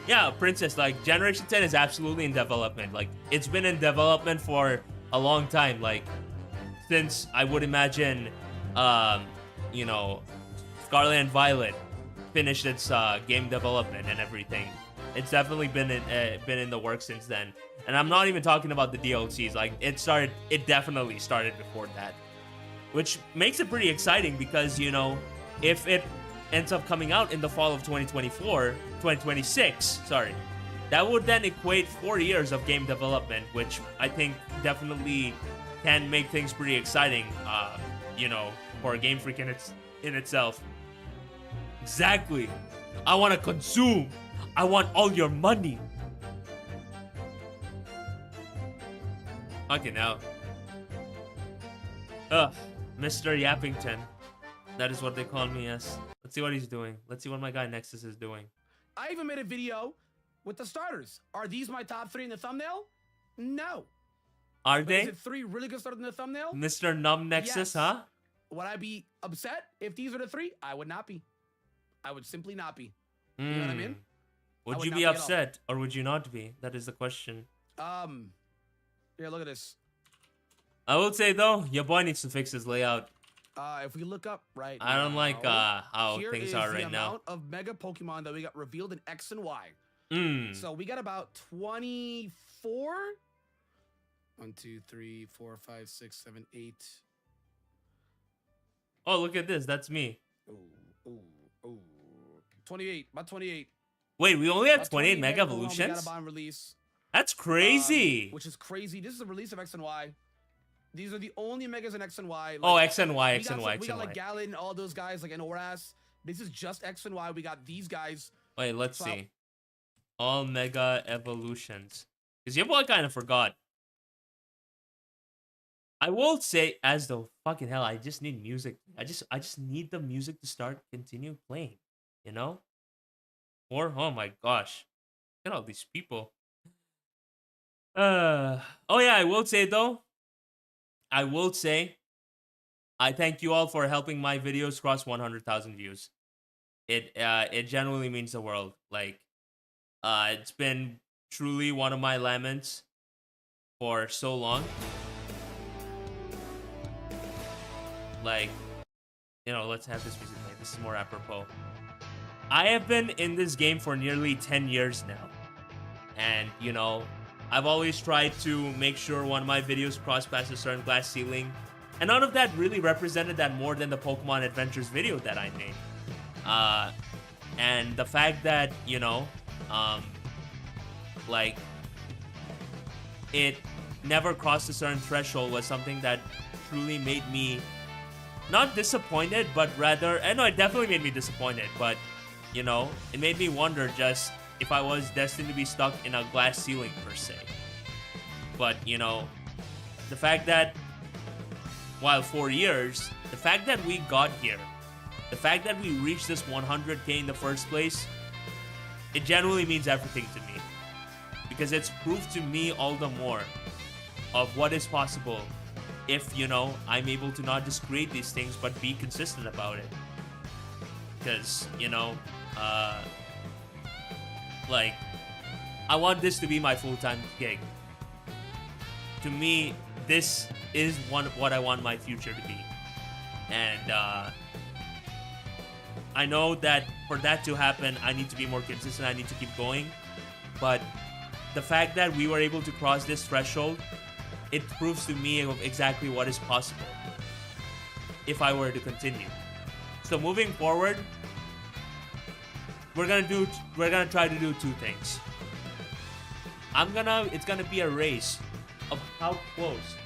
Yeah, Princess, like, Generation 10 is absolutely in development. Like, it's been in development for a long time. Like, since, I would imagine, you know, Scarlet and Violet finished its game development and everything. It's definitely been in the works since then. And I'm not even talking about the DLCs. Like, it definitely started before that. Which makes it pretty exciting because, you know, if it ends up coming out in the fall of 2026, sorry, that would then equate 4 years of game development, which I think definitely can make things pretty exciting, you know, for a Game Freak in itself. Exactly. I want to consume. I want all your money. Fucking hell. Mr. Yappington. That is what they call me, yes. Let's see what he's doing. Let's see what my guy Nexus is doing. I even made a video with the starters. Are these my top 3 in the thumbnail? No. Are But they? Is it 3 really good starters in the thumbnail? Mr. Numb Nexus, Yes. huh? Would I be upset if these are the 3? I would not be. I would simply not be. You know what I mean? Would would you not be be at all. upset or would you not be? That is the question. Here, look at this. I will say though, your boy needs to fix his layout. If we look up right I don't like now, how here things is are the right now. amount of mega Pokemon that we got revealed in X and Y. Mm. So we got about 24. 1, 2, 3, 4, 5, 6, 7, 8. Oh, look at this. That's me. Ooh. 28. About 28. Wait, we only have About 28 Mega Pokemon we got Evolutions? upon release. That's crazy. Which is crazy. This is the release of X and Y. These are the only megas in X and Y. Oh, X and Y, we X got and some- Y, X We and got Y. like Gallon, all those guys like in Oras. This is just X and Y. We got these guys. Wait, let's So- see. All Mega Evolutions. Because your boy kind of forgot. I will say, as though fucking hell, I just need music. I just need the music to continue playing. You know? Or oh my gosh, look at all these people. Oh yeah, I will say though. I will say, I thank you all for helping my videos cross 100,000 views. It genuinely means the world. Like, it's been truly one of my laments for so long. Like, you know, let's have this music play. This is more apropos. I have been in this game for nearly 10 years now. And, you know, I've always tried to make sure one of my videos crossed past a certain glass ceiling. And none of that really represented that more than the Pokemon Adventures video that I made. And the fact that, you know, like, it never crossed a certain threshold was something that truly made me not disappointed, but rather, and no, it definitely made me disappointed, but, you know, it made me wonder just if I was destined to be stuck in a glass ceiling per se. But, you know, the fact that, while 4 years, the fact that we got here, the fact that we reached this 100K in the first place, it genuinely means everything to me. Because it's proved to me all the more of what is possible if, you know, I'm able to not just create these things, but be consistent about it. Because, you know, like, I want this to be my full-time gig. To me, this is what I want my future to be. And I know that for that to happen, I need to be more consistent. I need to keep going. But the fact that we were able to cross this threshold, it proves to me of exactly what is possible if I were to continue. So moving forward, we're gonna try to do two things. It's gonna be a race of how close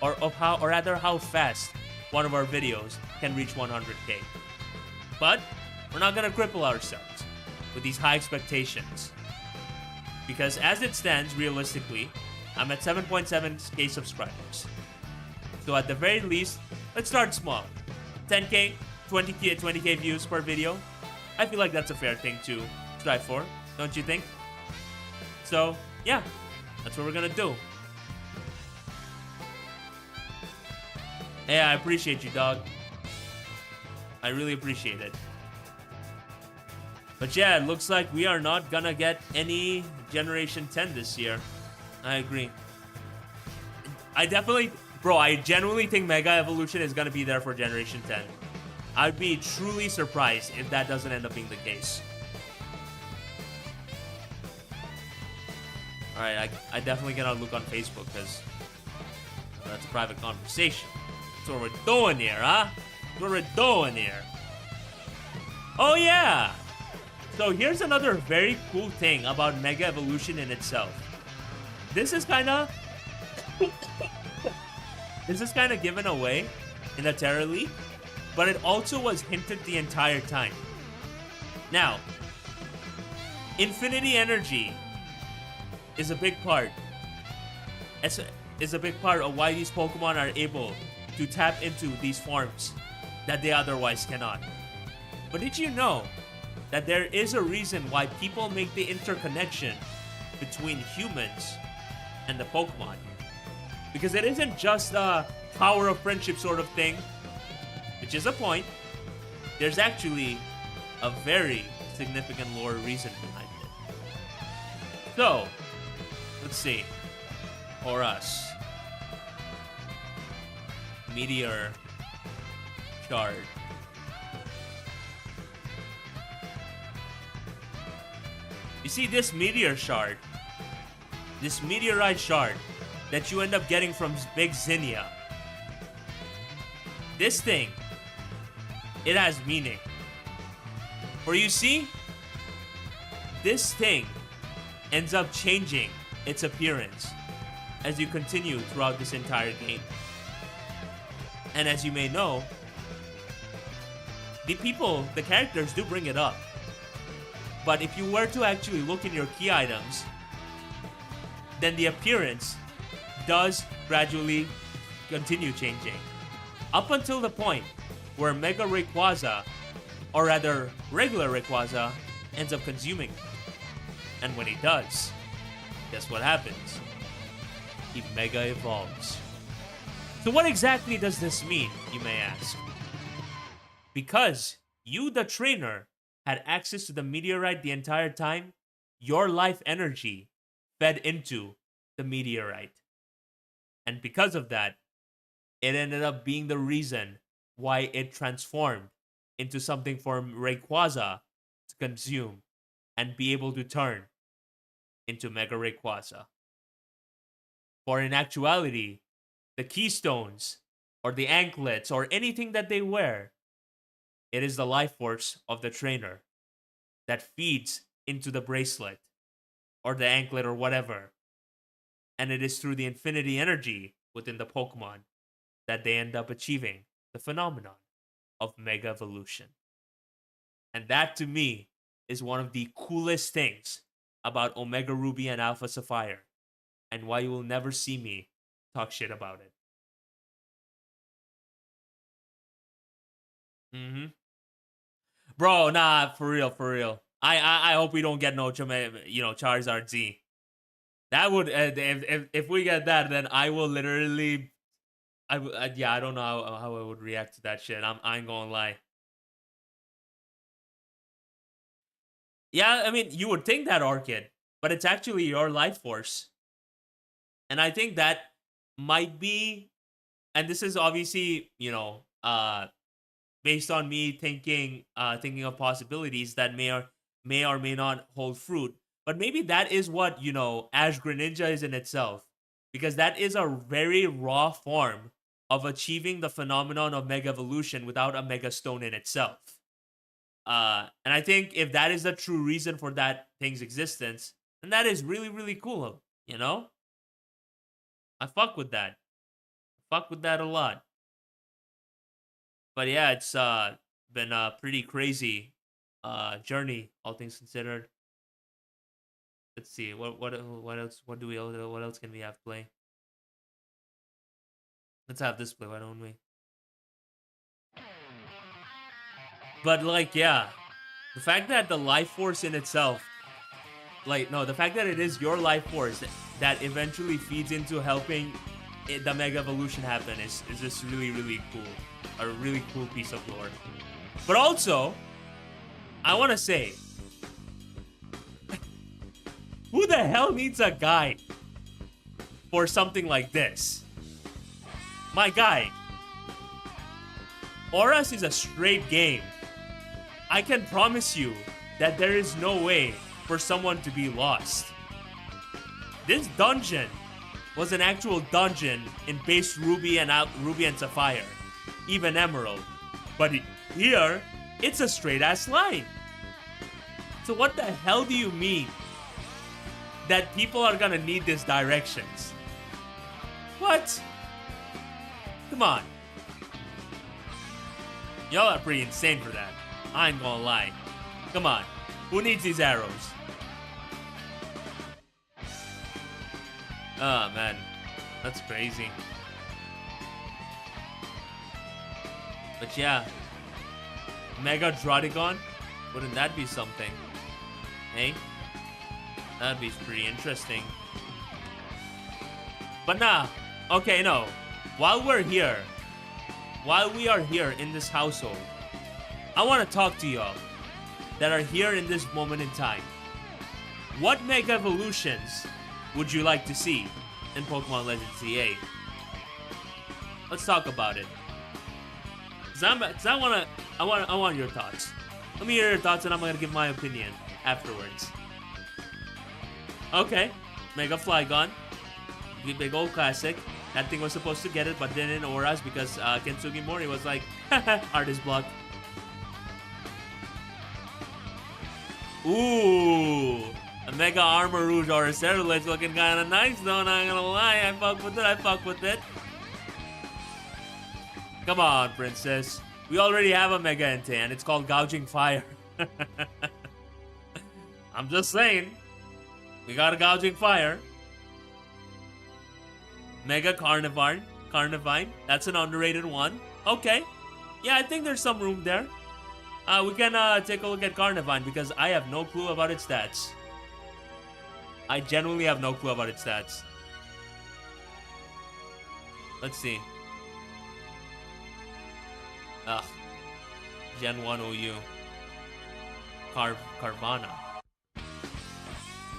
or rather how fast one of our videos can reach 100K. But we're not gonna cripple ourselves with these high expectations, because as it stands, realistically, I'm at 7.7K subscribers. So at the very least, let's start small. 10K, 20K views per video. I feel like that's a fair thing to strive for, don't you think? So yeah, that's what we're gonna do. Hey, I appreciate you, dog. I really appreciate it. But yeah, it looks like we are not gonna get any Generation 10 this year. I agree. I genuinely think Mega Evolution is gonna be there for Generation 10. I'd be truly surprised if that doesn't end up being the case. Alright, I definitely cannot look on Facebook because that's a private conversation. That's what we're doing here, huh? That's what we're doing here. Oh yeah! So here's another very cool thing about Mega Evolution in itself. This is kinda given away in the Terra League, but it also was hinted the entire time. Now, Infinity Energy is a big part. Is a big part of why these Pokemon are able to tap into these forms that they otherwise cannot. But did you know that there is a reason why people make the interconnection between humans and the Pokemon? Because it isn't just a power of friendship sort of thing, which is a point. There's actually a very significant lore reason behind it. So, let's see. For us. Meteor Shard. You see this meteor shard, this meteorite shard that you end up getting from Big Zinnia. This thing, it has meaning. For you see, this thing ends up changing its appearance as you continue throughout this entire game. And as you may know, the characters do bring it up. But if you were to actually look in your key items, then the appearance does gradually continue changing. Up until the point where Mega Rayquaza, or rather regular Rayquaza, ends up consuming it. And when he does, guess what happens? He Mega Evolves. So what exactly does this mean, you may ask? Because you, the trainer, had access to the meteorite the entire time, your life energy fed into the meteorite. And because of that, it ended up being the reason why it transformed into something for Rayquaza to consume and be able to turn into Mega Rayquaza. For in actuality, the keystones or the anklets or anything that they wear, it is the life force of the trainer that feeds into the bracelet or the anklet or whatever. And it is through the infinity energy within the Pokemon that they end up achieving the phenomenon of Mega Evolution. And that to me is one of the coolest things about Omega Ruby and Alpha Sapphire, and why you will never see me talk shit about it. Bro, nah, for real. I hope we don't get no Charizard Z. That would if we get that, then I will literally I don't know how I would react to that shit. I ain't gonna lie. Yeah, I mean, you would think that, Orchid, but it's actually your life force. And I think that might be, and this is obviously, based on me thinking of possibilities that may or may not hold fruit. But maybe that is what, Ash Greninja is in itself. Because that is a very raw form of achieving the phenomenon of Mega Evolution without a Mega Stone in itself. And I think if that is the true reason for that thing's existence, then that is really, really cool, I fuck with that. Fuck with that a lot. But yeah, it's been a pretty crazy journey, all things considered. Let's see what else what else can we have play? Let's have this play, why don't we? But like, yeah, the fact that the life force in itself, like, no, the fact that it is your life force that eventually feeds into helping the Mega Evolution happen is just really, really cool. A really cool piece of lore. But also, I want to say, who the hell needs a guide for something like this? My guy, Auras is a straight game. I can promise you that there is no way for someone to be lost. This dungeon was an actual dungeon in base Ruby and Sapphire, even Emerald. But here, it's a straight ass line. So what the hell do you mean that people are gonna need these directions? What? Come on. Y'all are pretty insane for that. I ain't gonna lie. Come on. Who needs these arrows? Oh, man. That's crazy. But yeah. Mega Drodigon? Wouldn't that be something? Hey? That'd be pretty interesting. But nah. Okay, no. While we are here in this household, I want to talk to y'all that are here in this moment in time. What Mega Evolutions would you like to see in Pokemon Legends ZA? Let's talk about it. I want your thoughts. Let me hear your thoughts, and I'm gonna give my opinion afterwards. Okay, Mega Flygon, big old classic. That thing was supposed to get it, but didn't in Auras because Kensugi Mori was like, artist block. Ooh, a Mega Armor Rouge or a Ceruledge looking kind of nice though, not gonna lie. I fuck with it. Come on, princess. We already have a Mega Entei, and it's called Gouging Fire. I'm just saying. We got a Gouging Fire. Mega Carnivine. That's an underrated one. Okay. Yeah, I think there's some room there. We can take a look at Carnivine because I have no clue about its stats. I genuinely have no clue about its stats. Let's see. Ugh. Gen 1 OU. Carvana.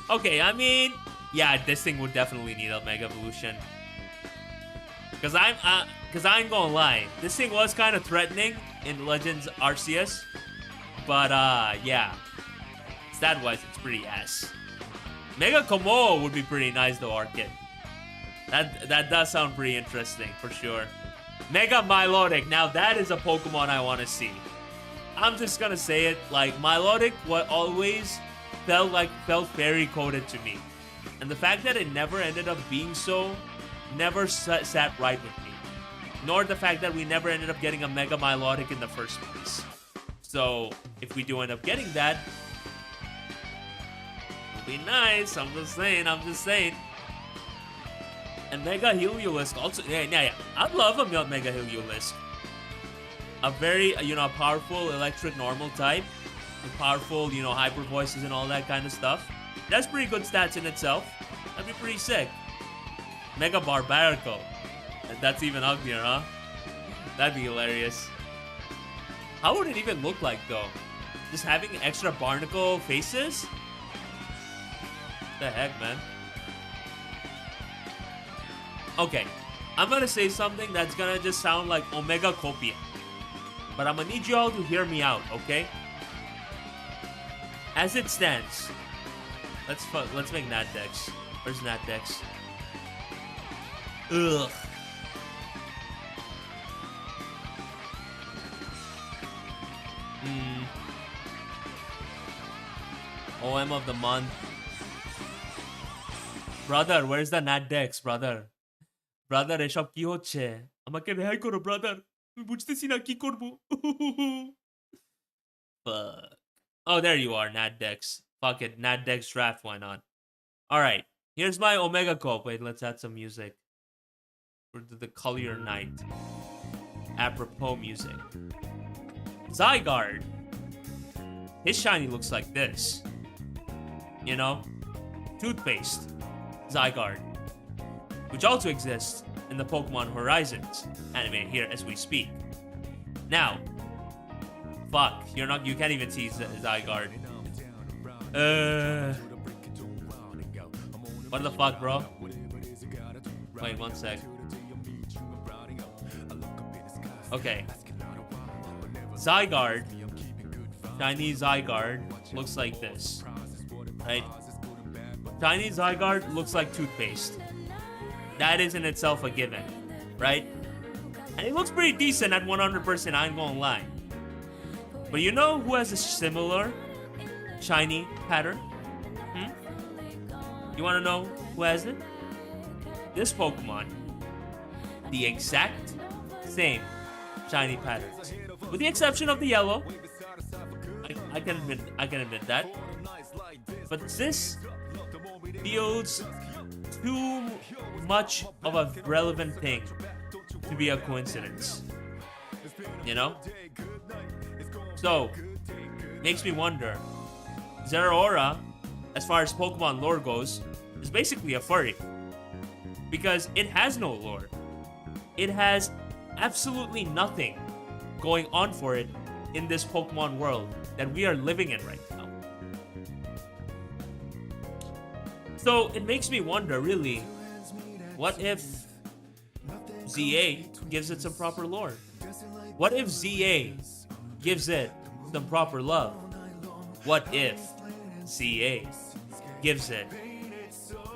Okay, I mean, yeah, this thing would definitely need a Mega Evolution. Cause I ain't gonna lie, this thing was kind of threatening in Legends Arceus, but yeah, stat-wise it's pretty ass. Mega Komodo would be pretty nice though, Arcade. That does sound pretty interesting for sure. Mega Milotic, now that is a Pokemon I want to see. I'm just gonna say it, like Milotic always felt fairy coded to me, and the fact that it never ended up being so never sat right with me, nor the fact that we never ended up getting a Mega Milotic in the first place. So if we do end up getting that, it'll be nice. I'm just saying. And Mega Heliolisk also, yeah. I'd love a Mega Heliolisk. A very, powerful electric normal type, with powerful, hyper voices and all that kind of stuff. That's pretty good stats in itself. That'd be pretty sick. Mega Barbarico. That's even uglier, huh? That'd be hilarious. How would it even look like, though? Just having extra barnacle faces? What the heck, man? Okay. I'm gonna say something that's gonna just sound like Omega Copia. But I'm gonna need you all to hear me out, okay? As it stands, let's make Nat Dex. Where's Nat Dex? Ugh. OM of the month. Brother, where's the Nat Dex, brother? Brother, এসব কি হচ্ছে? আমাকে রেহাই করো, brother. আমি বুঝতেছি না কি করব. Fuck. Oh, there you are, Nat Dex. Fuck it, Nat Dex draft, why not? Alright, here's my Omega Cope. Wait, let's add some music. For the Collier Night. Apropos music. Zygarde. His shiny looks like this. You know? Toothpaste. Zygarde. Which also exists in the Pokemon Horizons anime here as we speak. Now, fuck, you can't even see Zygarde. What the fuck, bro? Wait, one sec. Okay. Zygarde, Chinese Zygarde, looks like this, right? Chinese Zygarde looks like toothpaste. That is in itself a given, right? And it looks pretty decent at 100%, I ain't gonna lie. But you know who has a similar shiny pattern? You wanna know who has it? This Pokemon. The exact same shiny patterns. With the exception of the yellow. I can admit that. But this feels too much of a relevant thing to be a coincidence. You know? So, makes me wonder. Zeraora, as far as Pokemon lore goes, is basically a furry. Because it has no lore. It has absolutely nothing going on for it in this Pokemon world that we are living in right now. So it makes me wonder, really, what if ZA gives it some proper lore? What if ZA gives it some proper love? What if ZA gives it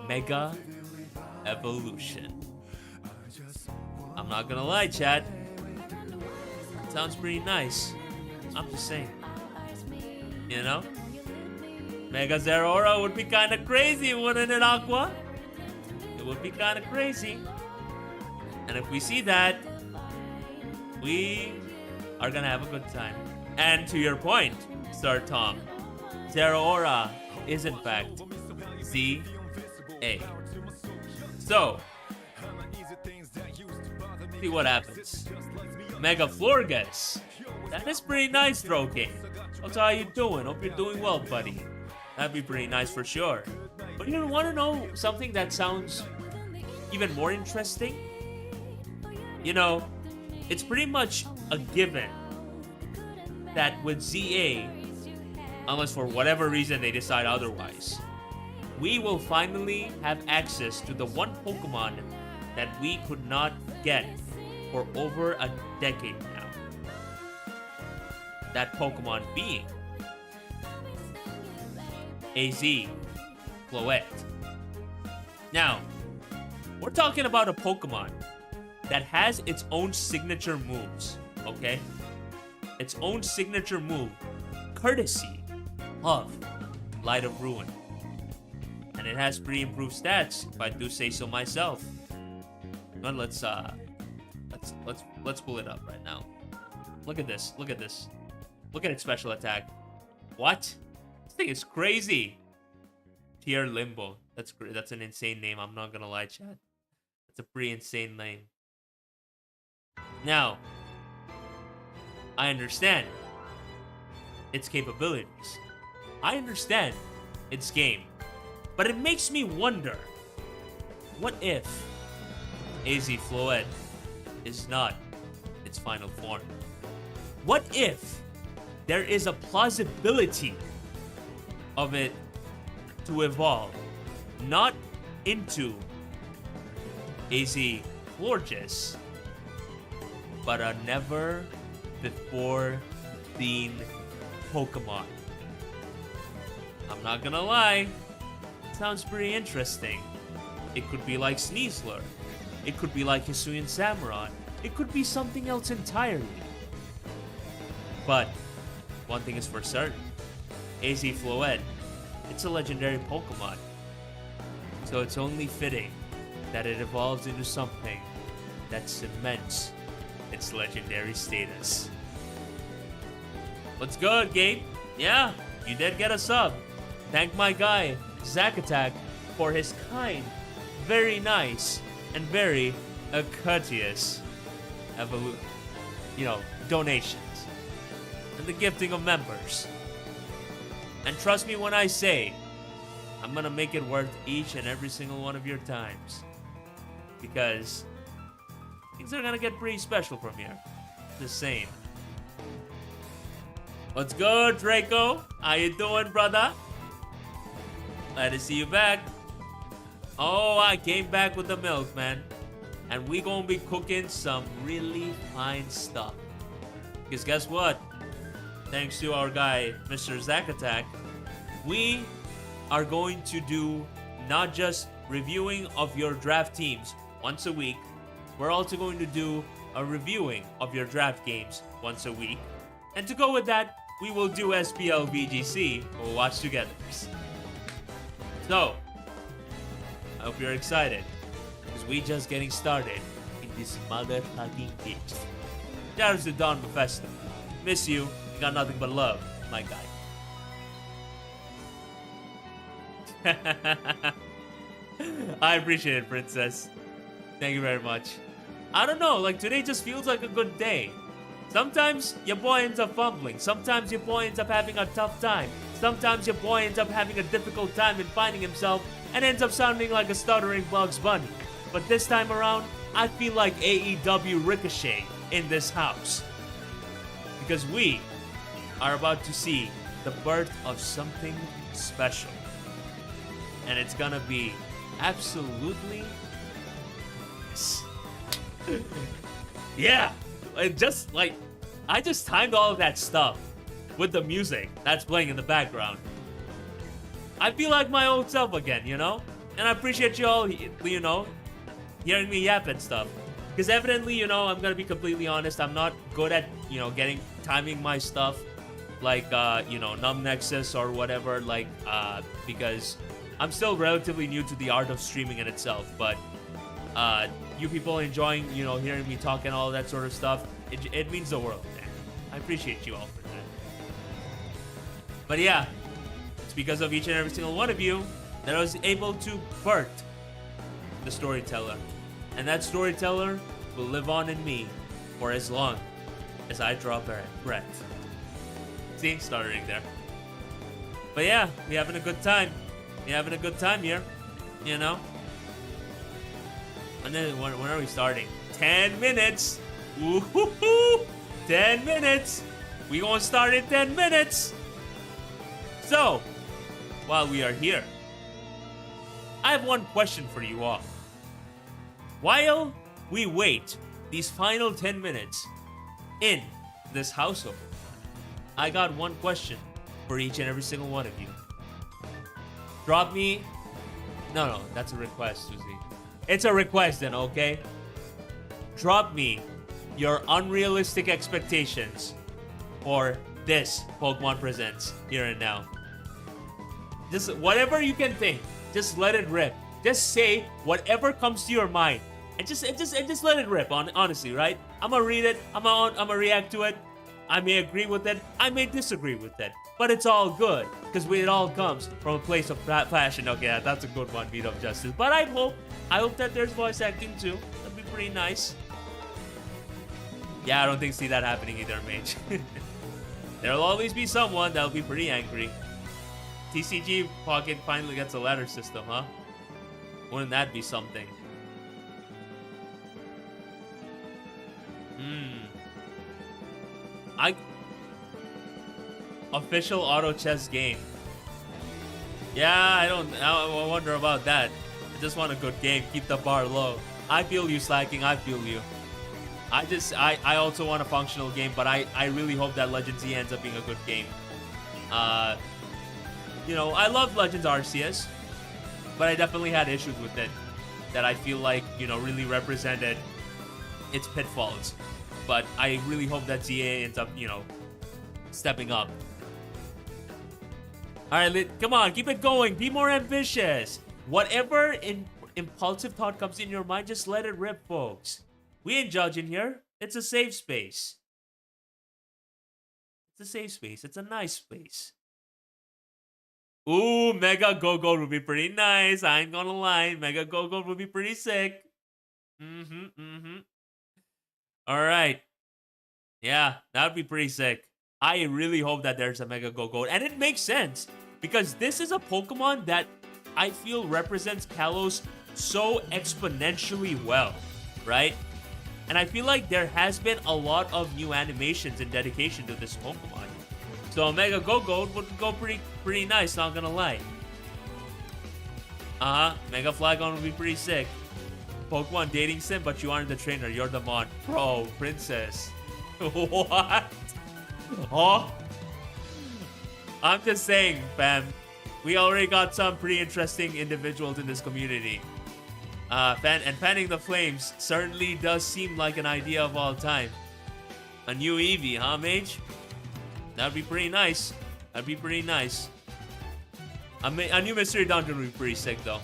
Mega Evolution? I'm not gonna lie, chat. Sounds pretty nice. I'm just saying. You know? Mega Zeraora would be kind of crazy, wouldn't it, Aqua? It would be kind of crazy. And if we see that, we are gonna have a good time. And to your point, Sir Tom, Zeraora is in fact ZA. So, see what happens. Mega Florges. That is pretty nice, Droke. What's how you doing? Hope you're doing well, buddy. That'd be pretty nice for sure. But you want to know something that sounds even more interesting? You know, it's pretty much a given that with ZA, unless for whatever reason they decide otherwise, we will finally have access to the one Pokemon that we could not get for over a decade now. That Pokemon being AZ Floette. Now, we're talking about a Pokemon that has its own signature moves, okay? Its own signature move, courtesy of Light of Ruin. And it has pretty improved stats, if I do say so myself. But let's pull it up right now. Look at this. Look at this. Look at its special attack. What? This thing is crazy. Tier Limbo. That's an insane name. I'm not gonna lie, chat. That's a pretty insane name. Now, I understand its capabilities. I understand its game. But it makes me wonder, what if AZ Floette is not its final form? What if there is a plausibility of it to evolve not into AZ Florges, but a never with 14 Pokemon. I'm not gonna lie, sounds pretty interesting. It could be like Sneasler. It could be like Hisuian Samurott. It could be something else entirely. But one thing is for certain. AZ Floette, it's a legendary Pokemon. So it's only fitting that it evolves into something that cements its legendary status. What's good, Gabe? Yeah, you did get a sub. Thank my guy, Zygarde, for his kind, very nice, and very courteous donations. And the gifting of members. And trust me when I say, I'm gonna make it worth each and every single one of your times. Because things are gonna get pretty special from here. Just saying. What's good, Draco? How you doing, brother? Glad to see you back. Oh, I came back with the milk, man. And we gonna be cooking some really fine stuff. Because guess what? Thanks to our guy, Mr. Zygarde, we are going to do not just reviewing of your draft teams once a week, we're also going to do a reviewing of your draft games once a week. And to go with that, we will do SPL VGC, we'll watch together. So, I hope you're excited, because we just getting started in this motherfucking bitch. Shout out to Don Mephisto. Miss you, got nothing but love, my guy. I appreciate it, Princess. Thank you very much. I don't know, like today just feels like a good day. Sometimes your boy ends up fumbling. Sometimes your boy ends up having a tough time. Sometimes your boy ends up having a difficult time in finding himself and ends up sounding like a stuttering Bugs Bunny. But this time around, I feel like AEW Ricochet in this house. Because we are about to see the birth of something special. And it's gonna be absolutely... yeah! It just like... I just timed all of that stuff with the music that's playing in the background. I feel like my old self again, you know? And I appreciate you all, you know, hearing me yap and stuff. Because evidently, you know, I'm gonna be completely honest, I'm not good at, you know, timing my stuff. Like, you know, Numb Nexus or whatever, like, because I'm still relatively new to the art of streaming in itself. But, you people enjoying, you know, hearing me talk and all that sort of stuff, it means the world, man. I appreciate you all for that. But yeah, it's because of each and every single one of you that I was able to birth the storyteller. And that storyteller will live on in me for as long as I draw breath. See, stuttering there. But yeah, we having a good time. We having a good time here, you know? And then when are we starting? 10 minutes! Woo-hoo-hoo! 10 minutes! We gonna start in 10 minutes! So, while we are here, I have one question for you all. While we wait these final 10 minutes in this household, I got one question for each and every single one of you. Drop me... No, that's a request, Susie. It's a request then, okay? Drop me your unrealistic expectations for this Pokemon Presents Here and Now. Just whatever you can think, just let it rip. Just say whatever comes to your mind. And just let it rip, honestly, right? I'm gonna read it, I'm gonna react to it. I may agree with it, I may disagree with it. But it's all good, because it all comes from a place of passion. Okay, yeah, that's a good one, Beat Up Justice. But I hope that there's voice acting too. That'd be pretty nice. Yeah, I don't see that happening either, Mage. There'll always be someone that'll be pretty angry. TCG Pocket finally gets a ladder system, huh? Wouldn't that be something? Official auto chess game. Yeah, I wonder about that. I just want a good game. Keep the bar low. I feel you, Slacking. I feel you. I also want a functional game, but I really hope that Legends Z ends up being a good game. You know, I love Legends Arceus, but I definitely had issues with it that I feel like, you know, really represented its pitfalls. But I really hope that ZA ends up, you know, stepping up. All right, come on, keep it going. Be more ambitious. Whatever impulsive thought comes in your mind, just let it rip, folks. We ain't judging here. It's a safe space. It's a safe space. It's a nice space. Ooh, Mega Go-Go would be pretty nice. I ain't gonna lie. Mega Go-Go would be pretty sick. All right. Yeah, that would be pretty sick. I really hope that there's a Mega Go-Go. And it makes sense, because this is a Pokemon that I feel represents Kalos so exponentially well, right? And I feel like there has been a lot of new animations and dedication to this Pokemon. So a Mega Go-Go would go pretty nice, not gonna lie. Mega Flygon would be pretty sick. Pokemon dating sim, but you aren't the trainer, you're the mon. Bro, princess. What? Oh? I'm just saying, fam. We already got some pretty interesting individuals in this community. Fanning the Flames certainly does seem like an idea of all time. A new Eevee, huh, Mage? That'd be pretty nice. That'd be pretty nice. A new Mystery Dungeon would be pretty sick, though.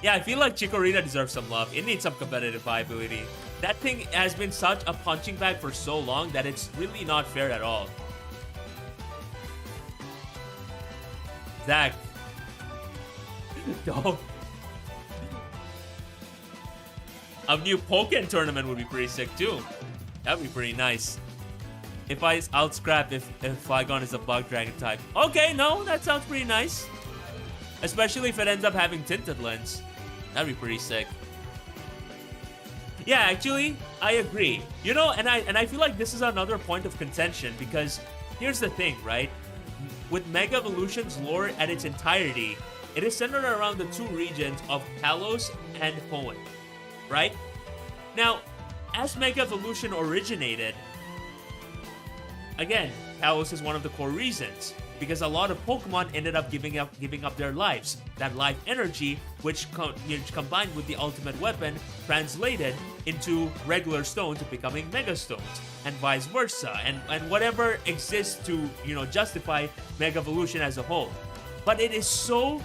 Yeah, I feel like Chikorita deserves some love. It needs some competitive viability. That thing has been such a punching bag for so long that it's really not fair at all. Zach. Don't. A new Pokémon tournament would be pretty sick too. That'd be pretty nice. I'll scrap if Flygon is a bug dragon type. Okay, no, that sounds pretty nice. Especially if it ends up having tinted lens. That'd be pretty sick. Yeah, actually, I agree. You know, and I feel like this is another point of contention, because here's the thing, right? With Mega Evolution's lore at its entirety, it is centered around the two regions of Kalos and Hoenn, right? Now, as Mega Evolution originated, again, Kalos is one of the core reasons, because a lot of Pokemon ended up giving up their lives. That life energy, which combined with the ultimate weapon, translated into regular stones becoming Mega Stones, and vice versa, and whatever exists to, you know, justify Mega Evolution as a whole. But it is so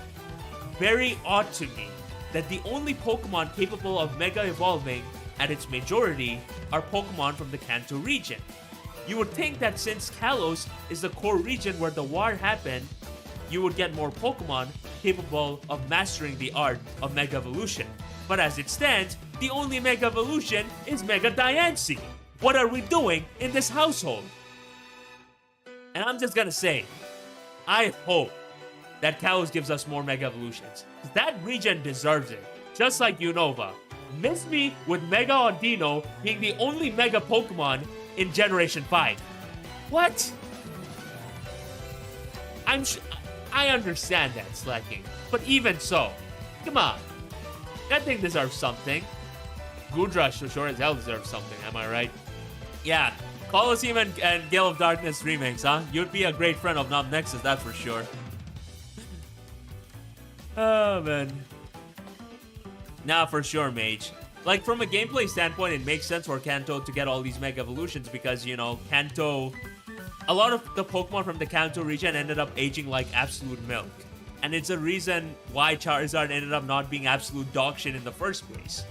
very odd to me that the only Pokemon capable of Mega Evolving at its majority are Pokemon from the Kanto region. You would think that since Kalos is the core region where the war happened, you would get more Pokemon capable of mastering the art of Mega Evolution. But as it stands, the only Mega Evolution is Mega Diancie. What are we doing in this household? And I'm just gonna say, I hope that Kalos gives us more Mega Evolutions. That region deserves it. Just like Unova. Miss me with Mega Audino being the only Mega Pokemon in Generation 5. What? I understand that, Slacking. But even so, come on. That thing deserves something. Goodrush sure as hell deserves something, am I right? Yeah, Colosseum and Gale of Darkness remakes, huh? You'd be a great friend of Nom Nexus, that's for sure. Oh, man. Nah, for sure, Mage. Like, from a gameplay standpoint, it makes sense for Kanto to get all these Mega Evolutions because, you know, Kanto... A lot of the Pokemon from the Kanto region ended up aging like absolute milk. And it's a reason why Charizard ended up not being absolute dog shit in the first place.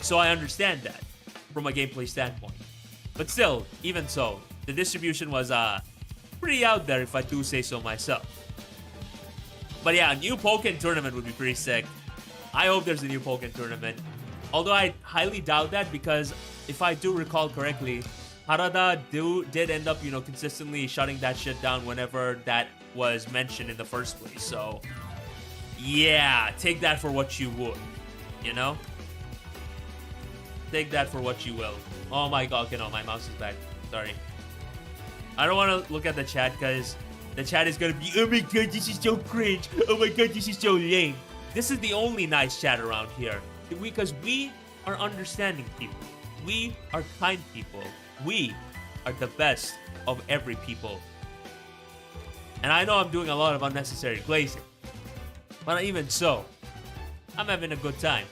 So I understand that from a gameplay standpoint. But still, even so, the distribution was pretty out there if I do say so myself. But yeah, a new Pokémon tournament would be pretty sick. I hope there's a new Pokémon tournament. Although I highly doubt that because if I do recall correctly, Harada did end up, you know, consistently shutting that shit down whenever that was mentioned in the first place. So, yeah, take that for what you would, you know? Take that for what you will. Oh my god, okay, no, my mouse is back. Sorry. I don't want to look at the chat because the chat is going to be, oh my god, this is so cringe. Oh my god, this is so lame. This is the only nice chat around here. Because we are understanding people. We are kind people. We are the best of every people. And I know I'm doing a lot of unnecessary glazing. But even so, I'm having a good time.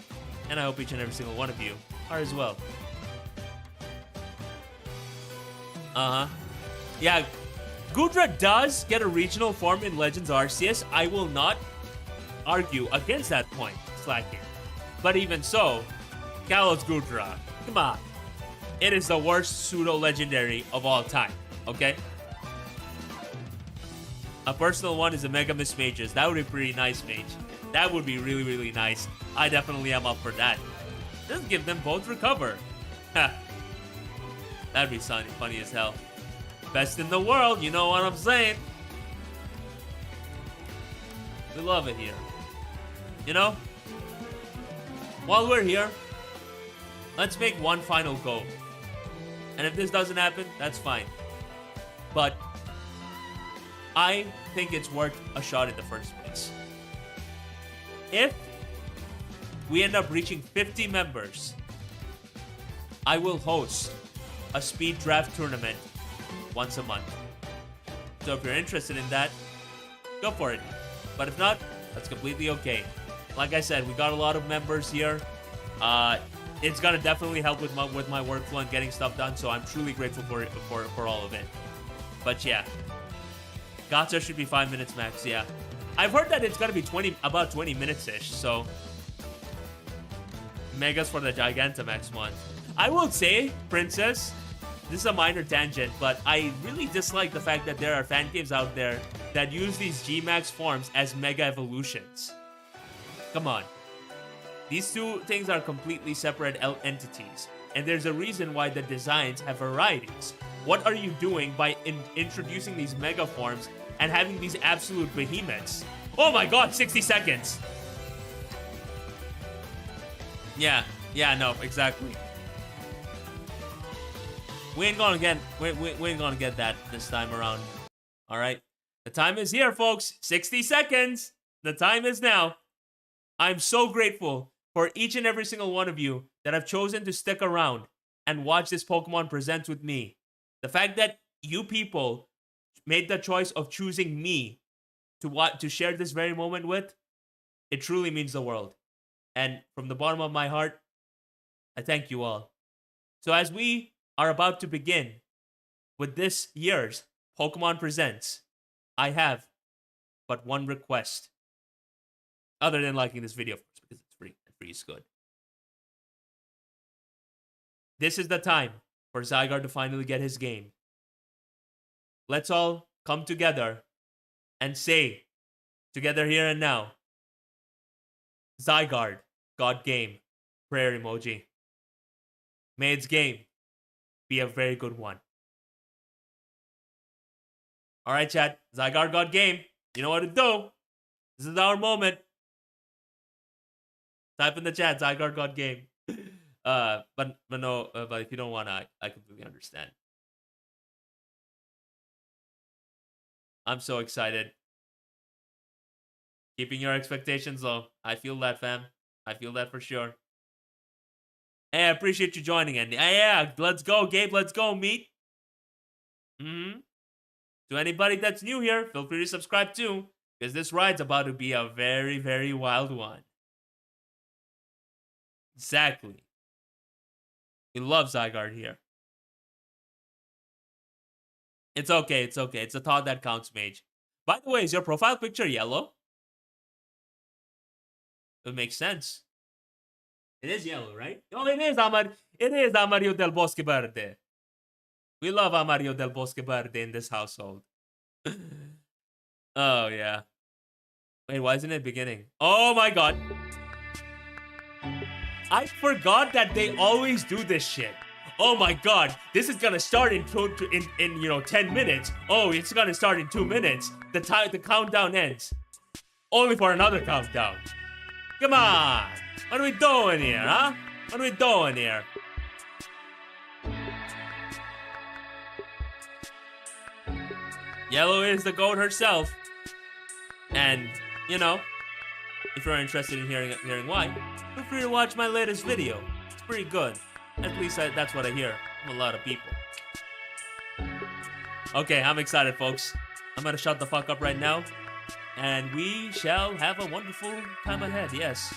And I hope each and every single one of you are as well. Yeah, Gudra does get a regional form in Legends Arceus. I will not argue against that point, Slacking. But even so, Kalos Gudra, come on. It is the worst pseudo-legendary of all time, okay? A personal one is a Mega Miss Mages. That would be pretty nice, Mage. That would be really, really nice. I definitely am up for that. Just give them both recover. That'd be funny as hell. Best in the world, you know what I'm saying? We love it here. You know? While we're here, let's make one final go. And if this doesn't happen, that's fine. But I think it's worth a shot in the first place. If we end up reaching 50 members, I will host a speed draft tournament once a month. So if you're interested in that, go for it. But if not, that's completely okay. Like I said, we got a lot of members here. It's gonna definitely help with my workflow and getting stuff done. So I'm truly grateful for all of it. But yeah, Gacha should be 5 minutes max. Yeah, I've heard that it's gonna be about 20 minutes ish. So Megas for the Gigantamax one. I will say, Princess, this is a minor tangent, but I really dislike the fact that there are fan games out there that use these G-Max forms as Mega Evolutions. Come on. These two things are completely separate entities, and there's a reason why the designs have varieties. What are you doing by introducing these Mega forms and having these absolute behemoths? Oh my god, 60 seconds! Yeah, no, exactly. We ain't gonna get that this time around. All right, the time is here, folks. 60 seconds. The time is now. I'm so grateful for each and every single one of you that have chosen to stick around and watch this Pokemon present with me. The fact that you people made the choice of choosing me to share this very moment with, it truly means the world. And from the bottom of my heart, I thank you all. So as we are about to begin with this year's Pokemon Presents, I have but one request. Other than liking this video, of course, because it's free. And free is good. This is the time for Zygarde to finally get his game. Let's all come together and say, together here and now, Zygarde, God game, prayer emoji. May its game be a very good one. Alright, chat. Zygarde, God game. You know what to do. This is our moment. Type in the chat, Zygarde, God game. But if you don't want to, I completely understand. I'm so excited. Keeping your expectations low. I feel that, fam. I feel that for sure. Hey, I appreciate you joining, Andy. Yeah, let's go, Gabe. Let's go, meet. To anybody that's new here, feel free to subscribe too, because this ride's about to be a very, very wild one. Exactly. We love Zygarde here. It's okay, it's okay. It's a thought that counts, Mage. By the way, is your profile picture yellow? It makes sense. It is yellow, right? Oh, it is Amarillo del Bosque Verde. We love Amarillo del Bosque Verde in this household. Oh, yeah. Wait, why isn't it beginning? Oh, my God. I forgot that they always do this shit. Oh, my God. This is gonna start in 10 minutes. Oh, it's gonna start in 2 minutes. The countdown ends. Only for another countdown. Come on. What are we doing here, huh? What are we doing here? Yellow is the goat herself. And, you know, if you're interested in hearing why, feel free to watch my latest video. pretty good. At least that's what I hear from a lot of people. Okay, I'm excited, folks. I'm gonna shut the fuck up right now. And we shall have a wonderful time ahead, yes.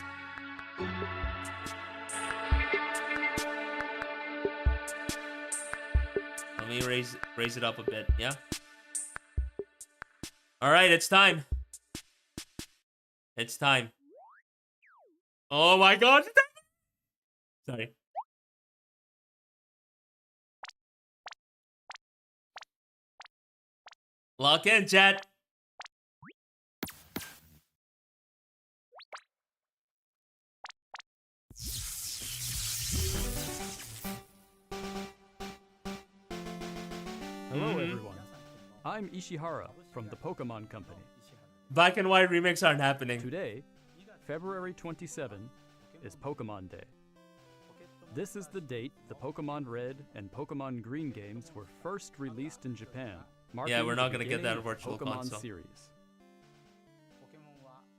Let me raise it up a bit, yeah? Alright, it's time. It's time. Oh my god! Sorry. Lock in, chat. Hello everyone, I'm Ishihara from the Pokémon Company. Black and white remakes aren't happening. Today, February 27, is Pokémon Day. This is the date the Pokémon Red and Pokémon Green games were first released in Japan, marking Yeah, we're not the gonna get beginning that of virtual the Pokémon console. series.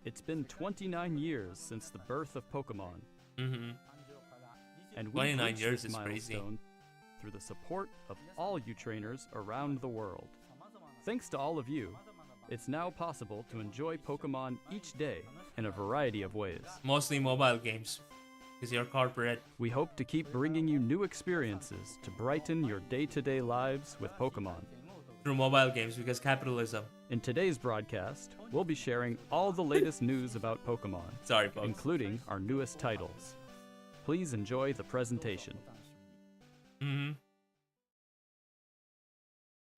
It's been 29 years since the birth of Pokémon, Mm-hmm. and we've 29 reached years this is crazy. milestone through the support of all you trainers around the world. Thanks to all of you, it's now possible to enjoy Pokémon each day in a variety of ways. Mostly mobile games, because you're corporate. We hope to keep bringing you new experiences to brighten your day-to-day lives with Pokémon. Through mobile games, because capitalism. In today's broadcast, we'll be sharing all the latest news about Pokémon, Sorry, folks. including our newest titles. Please enjoy the presentation. Mm-hmm.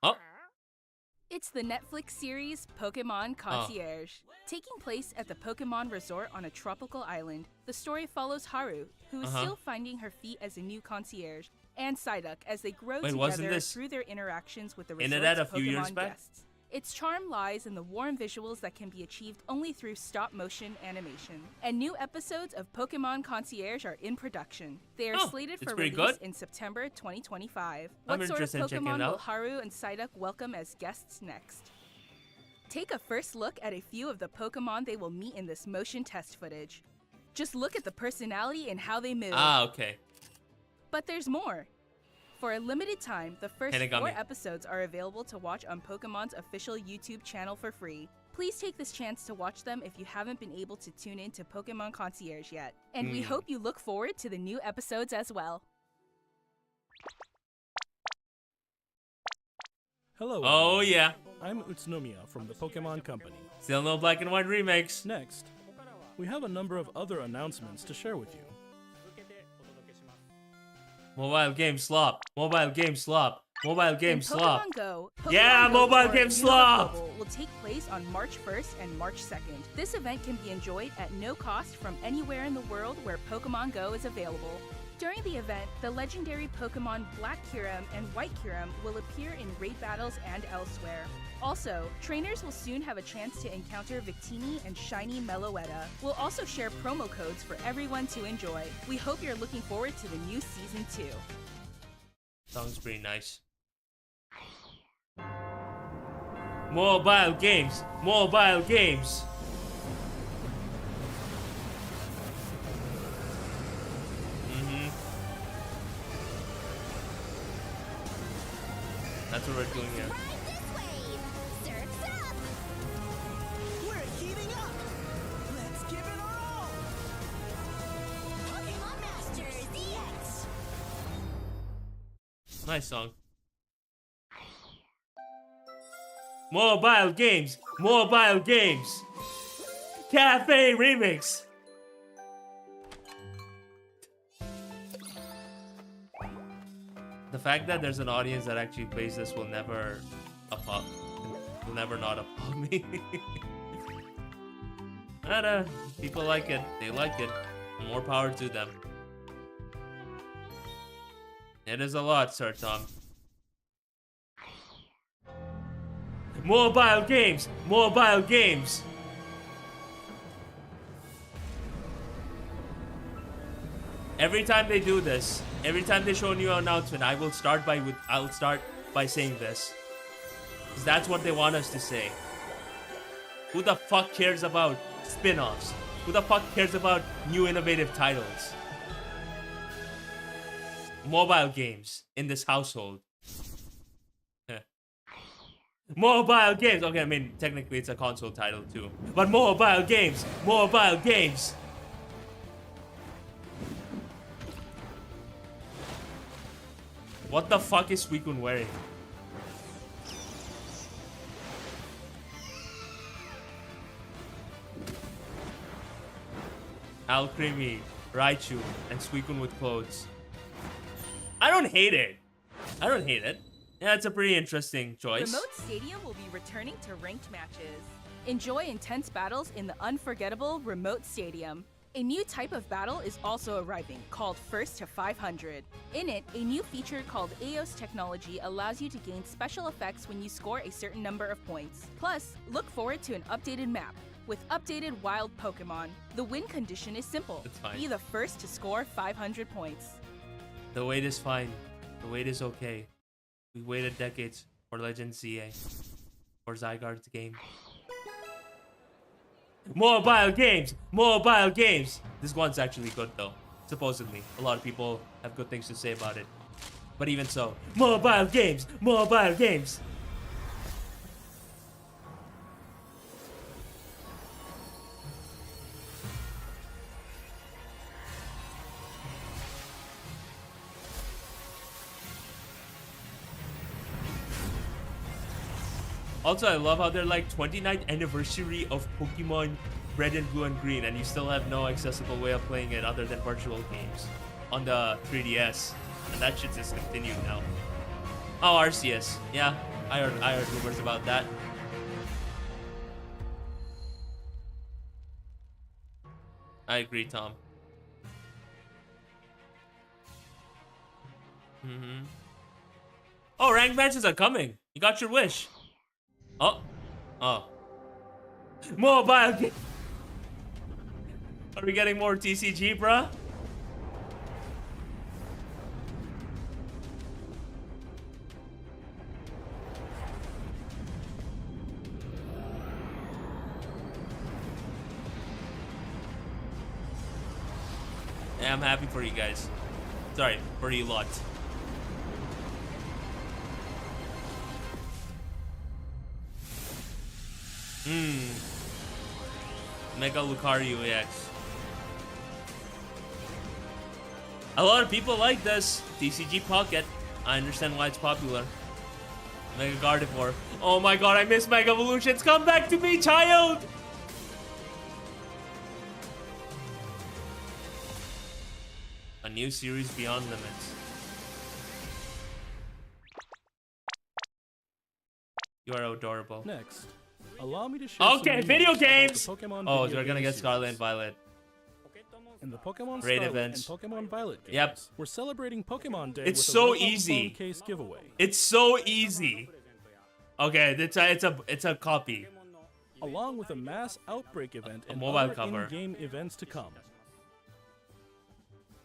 Oh, It's the Netflix series Pokémon Concierge. Taking place at the Pokémon Resort on a tropical island, the story follows Haru, who is still finding her feet as a new concierge, and Psyduck as they grow Wait, wasn't together this through their interactions with the Internet resort's a few years Pokémon back? guests. Its charm lies in the warm visuals that can be achieved only through stop-motion animation. And new episodes of Pokémon Concierge are in production. They are Oh, slated it's for pretty release good. in September 2025. I'm What sort of interested in checking it Pokémon will out. Haru and Psyduck welcome as guests next? Take a first look at a few of the Pokémon they will meet in this motion test footage. Just look at the personality and how they move. ah, okay. But there's more. For a limited time, the first Henegami. 4 episodes are available to watch on Pokemon's official YouTube channel for free. Please take this chance to watch them if you haven't been able to tune in to Pokemon Concierge yet. And we hope you look forward to the new episodes as well. Hello. Oh, everyone. yeah. I'm Utsunomiya from the Pokemon Company. Still no black and white remakes. Next, we have a number of other announcements to share with you. Mobile game slop. Mobile game slop. Mobile game In slop. Pokemon Go, Yeah, Pokemon Go mobile Tour game New slop! Global will take place on March 1st and March 2nd. This event can be enjoyed at no cost from anywhere in the world where Pokemon Go is available. During the event, the legendary Pokemon Black Kyurem and White Kyurem will appear in raid battles and elsewhere. Also, trainers will soon have a chance to encounter Victini and Shiny Meloetta. We'll also share promo codes for everyone to enjoy. We hope you're looking forward to the new Season 2. Sounds pretty nice. Mobile games. Mobile games. That's what we're doing here. We're heating up! Let's give it our all! Pokemon Masters EX! Nice song. Mobile games. Mobile games. Cafe remix. The fact that there's an audience that actually plays this will never not appall me. But people like it. They like it. More power to them. It is a lot, Sir Tom. Mobile games! Mobile games! Every time they do this, every time they show a new announcement, I'll start by saying this. Because that's what they want us to say. Who the fuck cares about spin-offs? Who the fuck cares about new innovative titles? mobile games in this household. Mobile games. Okay, I mean, technically it's a console title too. But mobile games. Mobile games. What the fuck is Suicune wearing? Alcremie, Raichu, and Suicune with clothes. I don't hate it. I don't hate it. Yeah, it's a pretty interesting choice. Remote Stadium will be returning to ranked matches. Enjoy intense battles in the unforgettable Remote Stadium. A new type of battle is also arriving, called First to 500. In it, a new feature called Eos technology allows you to gain special effects when you score a certain number of points. Plus, look forward to an updated map with updated wild Pokémon. The win condition is simple. It's fine. Be the first to score 500 points. The wait is fine. The wait is okay. We waited decades for Legend ZA. For Zygarde's game. Mobile games! Mobile games! This one's actually good though. Supposedly. A lot of people have good things to say about it. But even so. Mobile games! Mobile games! Also, I love how they're like 29th anniversary of Pokemon Red and Blue and Green, and you still have no accessible way of playing it other than virtual games on the 3DS, and that shit's discontinued now. Oh, RCS, yeah, I heard rumors about that. I agree, Tom. Oh, ranked matches are coming. You got your wish. Oh. Mobile game. Are we getting more TCG, bruh? Yeah, I'm happy for you guys. Sorry, for you lot. Mega Lucario EX. A lot of people like this TCG Pocket. I understand why it's popular. Mega Gardevoir. Oh my god, I miss Mega Evolutions. Come back to me, child! A new series beyond limits. You are adorable. Next, allow me to share Okay, some video news about the games! Pokemon Oh, video we're gonna game get Scarlet series. and Violet. In the Pokemon Raid Scarlet events. and Pokemon Violet games, Yep. we're celebrating Pokemon Day It's with so a real easy. phone case giveaway. It's so easy. Okay, it's a copy. Along with a mass outbreak event A and mobile other cover. in-game events to come.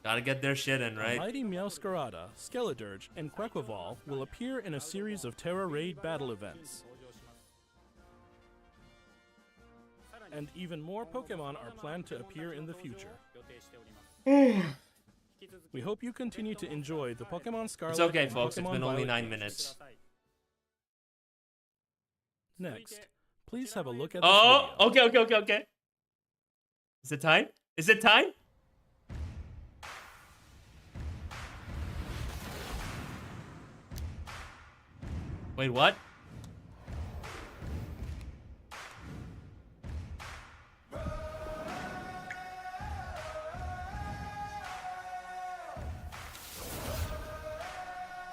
Gotta get their shit in, right? Mighty Meowscarada, Skeledirge, and Quaquaval will appear in a series of Terra Raid battle events. And even more Pokemon are planned to appear in the future. We hope you continue to enjoy the Pokemon Scarlet. It's okay, and folks. It's Pokemon been only Violet 9 games. minutes. Next, please have a look at this Oh, video. okay. Is it time? Is it time? Wait, what?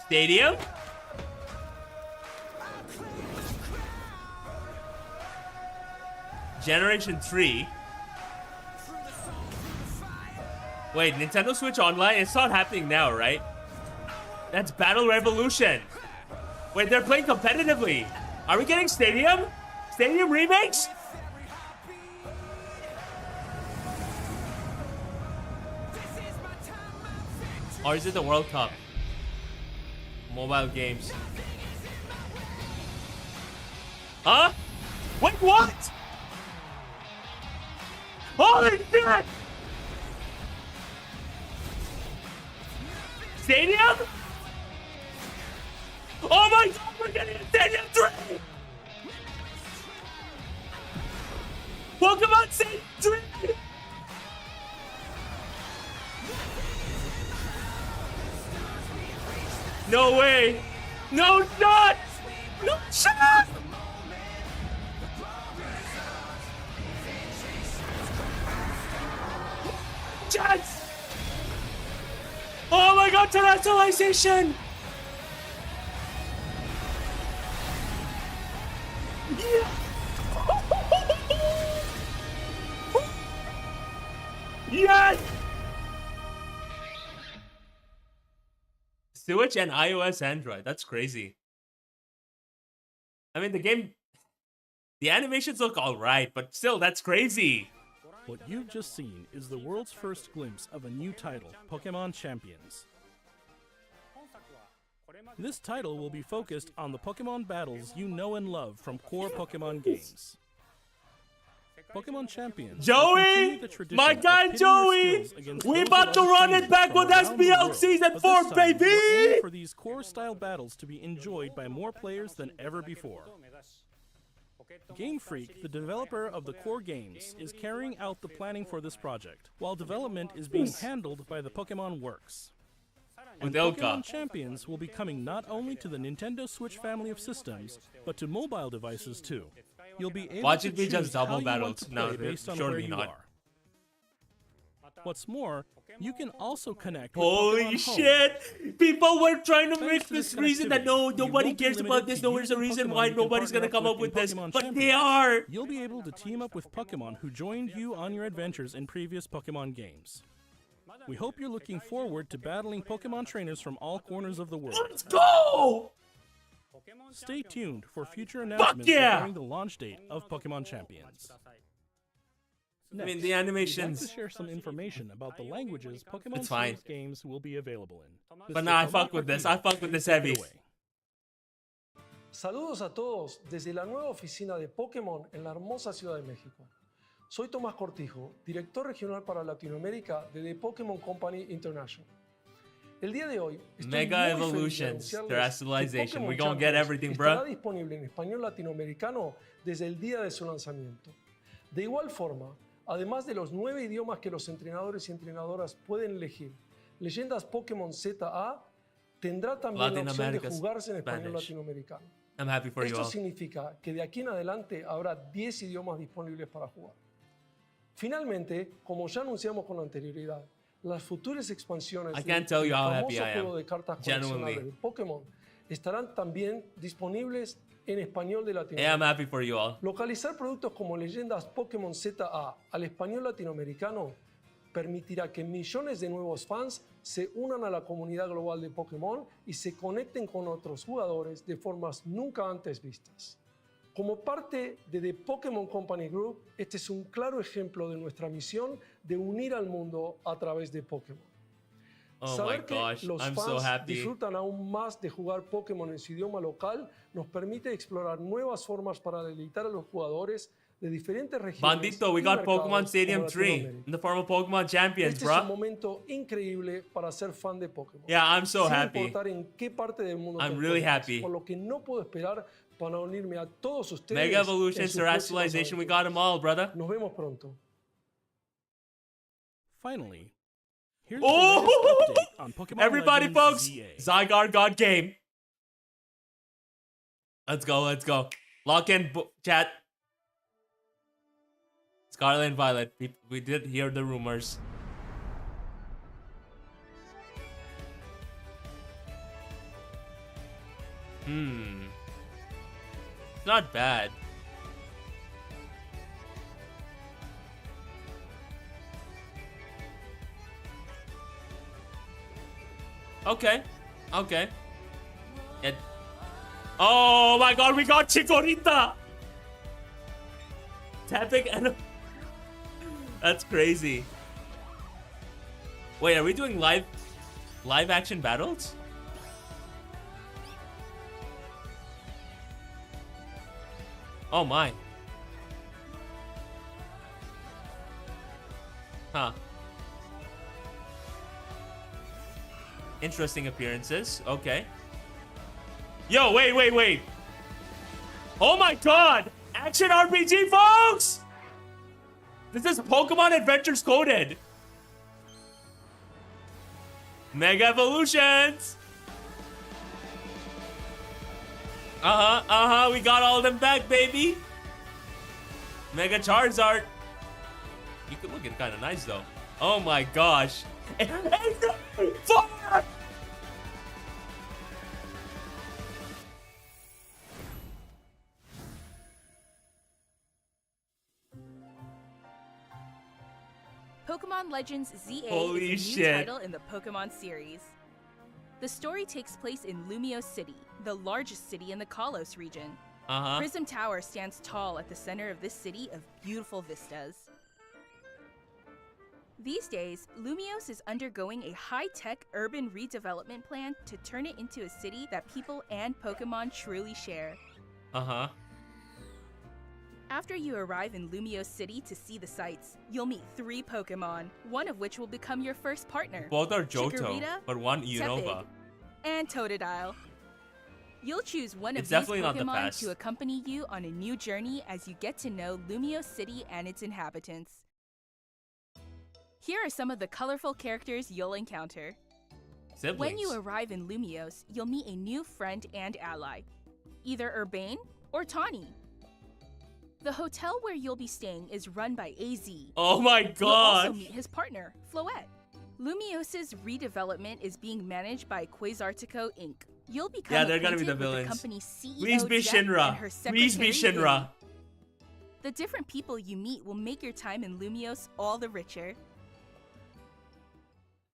Stadium? Generation 3. Wait, Nintendo Switch Online? It's not happening now, right? That's Battle Revolution. Wait, they're playing competitively. Are we getting Stadium? Stadium remakes? Or is it the World Cup? Mobile games. Huh? Wait, what? Holy shit! Stadium? Oh my god, we're getting a Stadium 3! Pokemon Stadium 3! No way! No shot! No shot! Chance! Oh my god, terrestrialization! Yeah! Yes! Switch and iOS Android. That's crazy. I mean, the animations look alright, but still, that's crazy. What you've just seen is the world's first glimpse of a new title, Pokémon Champions. This title will be focused on the Pokémon battles you know and love from core Pokémon games. Pokémon Champions will Joey! continue the tradition My of guy pitting your Joey! skills against We those about of to other run it trainers back from with around the SPL world. Season But 4, this time, we're baby! aiming for these core style battles to be enjoyed by more players than ever before. Game Freak, the developer of the core games, is carrying out the planning for this project, while development is being handled by the Pokémon Works. And With Ilka. Pokémon Champions will be coming not only to the Nintendo Switch family of systems, but to mobile devices too. You'll be able Watch to it be choose just double how you want battles. to No, play based on surely where you not. are. What's more, you can also connect with Holy Pokémon Home. shit! People were trying to Thanks make to this this reason that connectivity, you nobody won't be cares limited about this. to No, there's a using reason Pokemon why you can nobody's gonna partner come up up with in this, Pokemon but they Champions. are. You'll be able to team up with Pokemon who joined you on your adventures in previous Pokemon games. We hope you're looking forward to battling Pokemon trainers from all corners of the world. Let's go! Stay tuned for future announcements yeah! regarding the launch date of Pokemon Champions. I mean, Next, the we'd animations. like to share some information about the languages Pokemon It's fine. series games will be available in. But Mr. nah, I Tomas fuck with this. I Martinez, fuck with this take it heavy. away. Saludos a todos desde la nueva oficina de Pokémon en la hermosa Ciudad de México. Soy Tomás Cortijo, director regional para Latinoamérica de The Pokémon Company International. El día de hoy estoy Mega muy feliz de Evolutions, anunciarles Terrestrialization. que We Pokémon gonna get Champions everything, estará bro. disponible en español latinoamericano desde el día de su lanzamiento. De igual forma, además de los 9 idiomas que los entrenadores y entrenadoras pueden elegir, Leyendas Pokémon ZA tendrá también la Latin opción de America's jugarse en español Spanish. latinoamericano. I'm happy for you Esto all. significa que de aquí en adelante habrá 10 idiomas disponibles para jugar. Finalmente, como ya anunciamos con anterioridad, las futuras expansiones I can't tell you how del happy famoso I am. juego de cartas Genuinely. coleccionables de Pokémon estarán también disponibles en español de Yeah, I'm Latinoamérica. happy for you all. Localizar productos como Leyendas Pokémon ZA al español latinoamericano permitirá que millones de nuevos fans se unan a la comunidad global de Pokémon y se conecten con otros jugadores de formas nunca antes vistas. Como parte de The Pokémon Company Group, este es un claro ejemplo de nuestra misión de unir al mundo a través de Pokémon. Oh my Saber que gosh, los I'm so fans happy. disfrutan aún más de jugar Pokémon en su idioma local nos permite explorar nuevas formas para deleitar a los jugadores de diferentes regiones. Bandito, we y got mercados Pokemon Stadium como 3 Latinoamérica. in the form of Pokemon Champions, Este es un bro. momento increíble para ser fan de Pokémon. Yeah, I'm so sin happy. importar en qué parte del mundo te I'm really encuentres, happy. por lo que no puedo esperar para unirme a todos ustedes. Mega en Evolution, sus próximas Terrestrialization, we aventuras. got them all, brother. Nos vemos pronto. Finally, here's Oh! the latest update on Pokemon Everybody, Legends folks, ZA. Zygarde got game. Let's go, let's go. Lock in, chat. Scarlet and Violet. We did hear the rumors. Not bad. Okay. Okay. It... Oh my god, we got Chikorita! Tapping and... That's crazy. Wait, are we doing live action battles? Oh my. Huh. Interesting appearances. Okay. Yo, wait. Oh my god! Action RPG, folks! This is Pokemon Adventures coded. Mega Evolutions! We got all of them back, baby. Mega Charizard. You could look at kind of nice though. Oh my gosh. Fuck! Pokemon Legends ZA Holy is a new shit. title in the Pokemon series. The story takes place in Lumiose City, the largest city in the Kalos region. Prism Tower stands tall at the center of this city of beautiful vistas. These days, Lumiose is undergoing a high-tech urban redevelopment plan to turn it into a city that people and Pokemon truly share. After you arrive in Lumiose City to see the sights, you'll meet 3 Pokemon, one of which will become your first partner. Both are Johto, Chikorita, but one Unova. Tepig, and Totodile. You'll choose one of It's these definitely not the Pokemon best. to accompany you on a new journey as you get to know Lumiose City and its inhabitants. Here are some of the colorful characters you'll encounter. Siblings. When you arrive in Lumiose, you'll meet a new friend and ally, either Urbane or Tawny. The hotel where you'll be staying is run by AZ. Oh my You'll also god. meet his partner, Floette. Lumiose's redevelopment is being managed by Quasartico Inc. You'll become Yeah, they're gonna be acquainted the with villains. company's CEO Please be Jet and Shinra. her Please be secretary, Shinra. Lily. The different people you meet will make your time in Lumiose all the richer.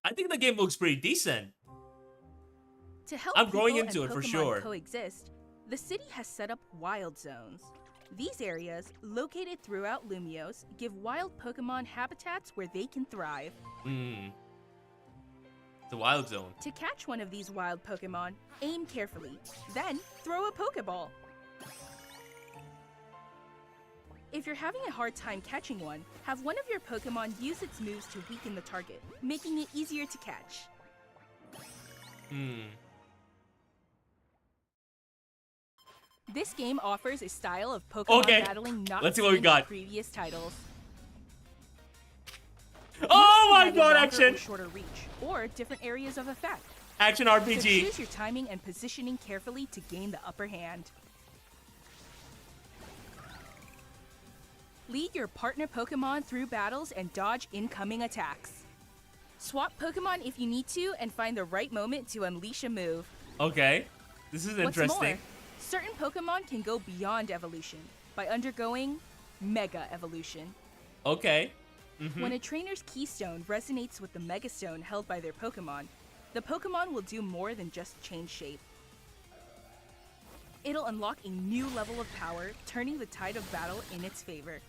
I think the game looks pretty decent. To help I'm growing people into and it for Pokemon sure. coexist, the city has set up wild zones. These areas, located throughout Lumiose, give wild Pokemon habitats where they can thrive. It's a wild zone. To catch one of these wild Pokemon, aim carefully, then throw a Pokeball. If you're having a hard time catching one, have one of your Pokemon use its moves to weaken the target, making it easier to catch. This game offers a style of Pokemon Okay, battling not let's see seen what we in got. previous titles. Oh my Have a god, longer action! or shorter reach, or different areas of effect. Action So RPG. choose your timing and positioning carefully to gain the upper hand. Lead your partner Pokemon through battles and dodge incoming attacks. Swap Pokemon if you need to and find the right moment to unleash a move. Okay. This is What's interesting. more, certain Pokemon can go beyond evolution by undergoing Mega Evolution. Okay. When a trainer's keystone resonates with the Mega Stone held by their Pokemon, the Pokemon will do more than just change shape. It'll unlock a new level of power, turning the tide of battle in its favor.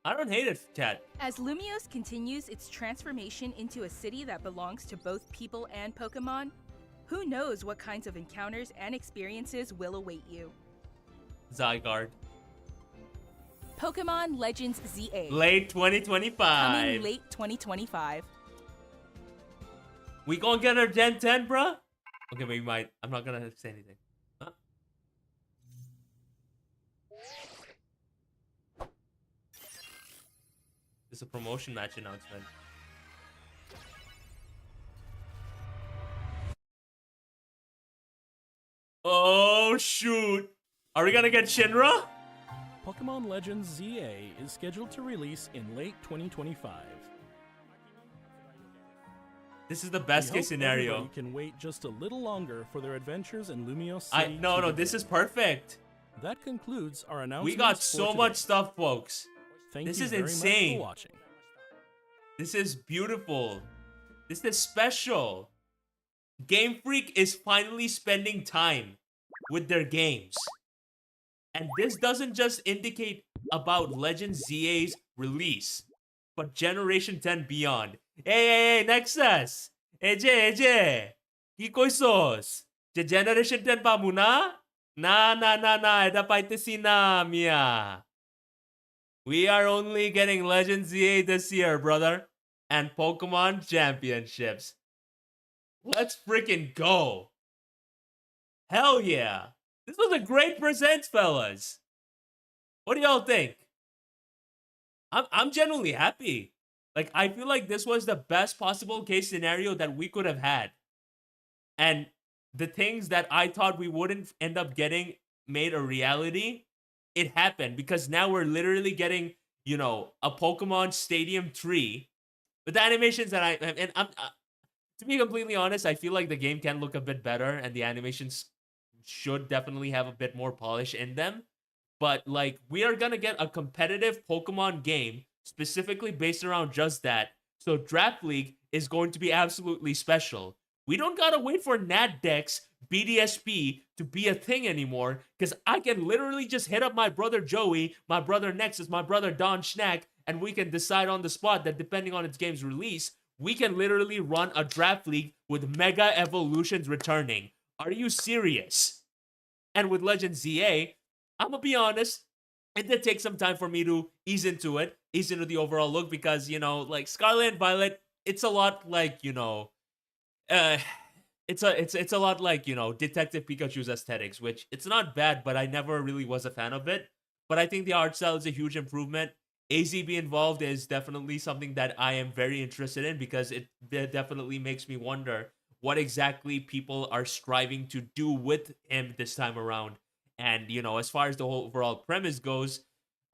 I don't hate it, chat. As Lumiose continues its transformation into a city that belongs to both people and Pokemon, who knows what kinds of encounters and experiences will await you. Zygarde. Pokemon Legends ZA. Late 2025. Coming late 2025. We gonna get our Gen 10, bruh? Okay, we might. I'm not gonna say anything. Huh? It's a promotion match announcement. Oh shoot! Are we gonna get Shinra? Pokemon Legends ZA is scheduled to release in late 2025. This is the best We case hope scenario. everybody can wait just a little longer for their adventures in Lumiose City. No, this is perfect. That concludes our announcement. We got so much stuff, folks. Thank This you is very insane. much for watching. This is beautiful. This is special. Game Freak is finally spending time with their games. And this doesn't just indicate about Legend ZA's release, but Generation 10 beyond. Hey, Nexus! Eje! Kikoy sos! Generation 10 pa muna? Na, eda pa ito sinamia. We are only getting Legend ZA this year, brother. and Pokemon Championships. Let's freaking go. Hell yeah. This was a great present, fellas. What do y'all think? I'm genuinely happy. Like, I feel like this was the best possible case scenario that we could have had. And the things that I thought we wouldn't end up getting made a reality, it happened. Because now we're literally getting, you know, a Pokemon Stadium 3 with the animations that to be completely honest, I feel like the game can look a bit better and the animations should definitely have a bit more polish in them. But like, we are gonna get a competitive Pokemon game specifically based around just that. So Draft League is going to be absolutely special. We don't gotta wait for NatDex BDSP to be a thing anymore, because I can literally just hit up my brother Joey, my brother Nexus, my brother Don Schnack, and we can decide on the spot that depending on its game's release, we can literally run a Draft League with Mega Evolutions returning. Are you serious? And with Legend ZA, I'm gonna be honest, it did take some time for me to ease into the overall look, because, you know, like Scarlet and Violet, it's a lot like, you know, it's a lot like, you know, Detective Pikachu's aesthetics, which it's not bad, but I never really was a fan of it. But I think the art style is a huge improvement. AZB involved is definitely something that I am very interested in, because it definitely makes me wonder what exactly people are striving to do with him this time around. And, you know, as far as the whole overall premise goes,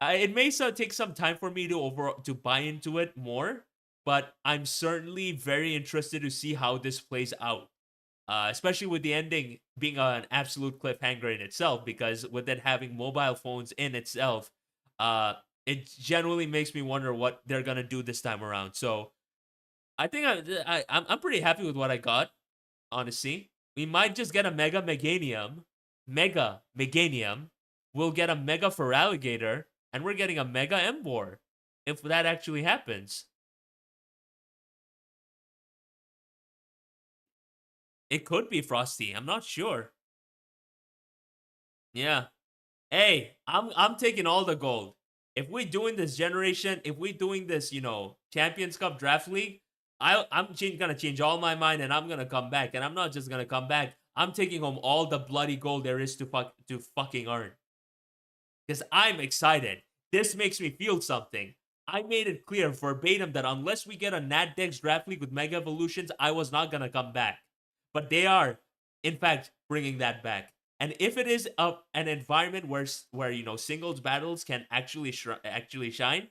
it may take some time for me to buy into it more, but I'm certainly very interested to see how this plays out. Especially with the ending being an absolute cliffhanger in itself, because with it having mobile phones in itself, it genuinely makes me wonder what they're gonna do this time around. So I think I'm pretty happy with what I got. Honestly, we might just get a Mega Meganium. We'll get a Mega Feraligatr, and we're getting a Mega Emboar if that actually happens. It could be Frosty. I'm not sure. Yeah. Hey, I'm taking all the gold. If we're doing this generation, if we're doing this, you know, Champions Cup Draft League, I'm gonna change all my mind and I'm gonna come back. And I'm not just gonna come back. I'm taking home all the bloody gold there is to fucking earn. Because I'm excited. This makes me feel something. I made it clear verbatim that unless we get a NatDex Draft League with Mega Evolutions, I was not gonna come back. But they are, in fact, bringing that back. And if it is an environment where you know, singles battles can actually shine,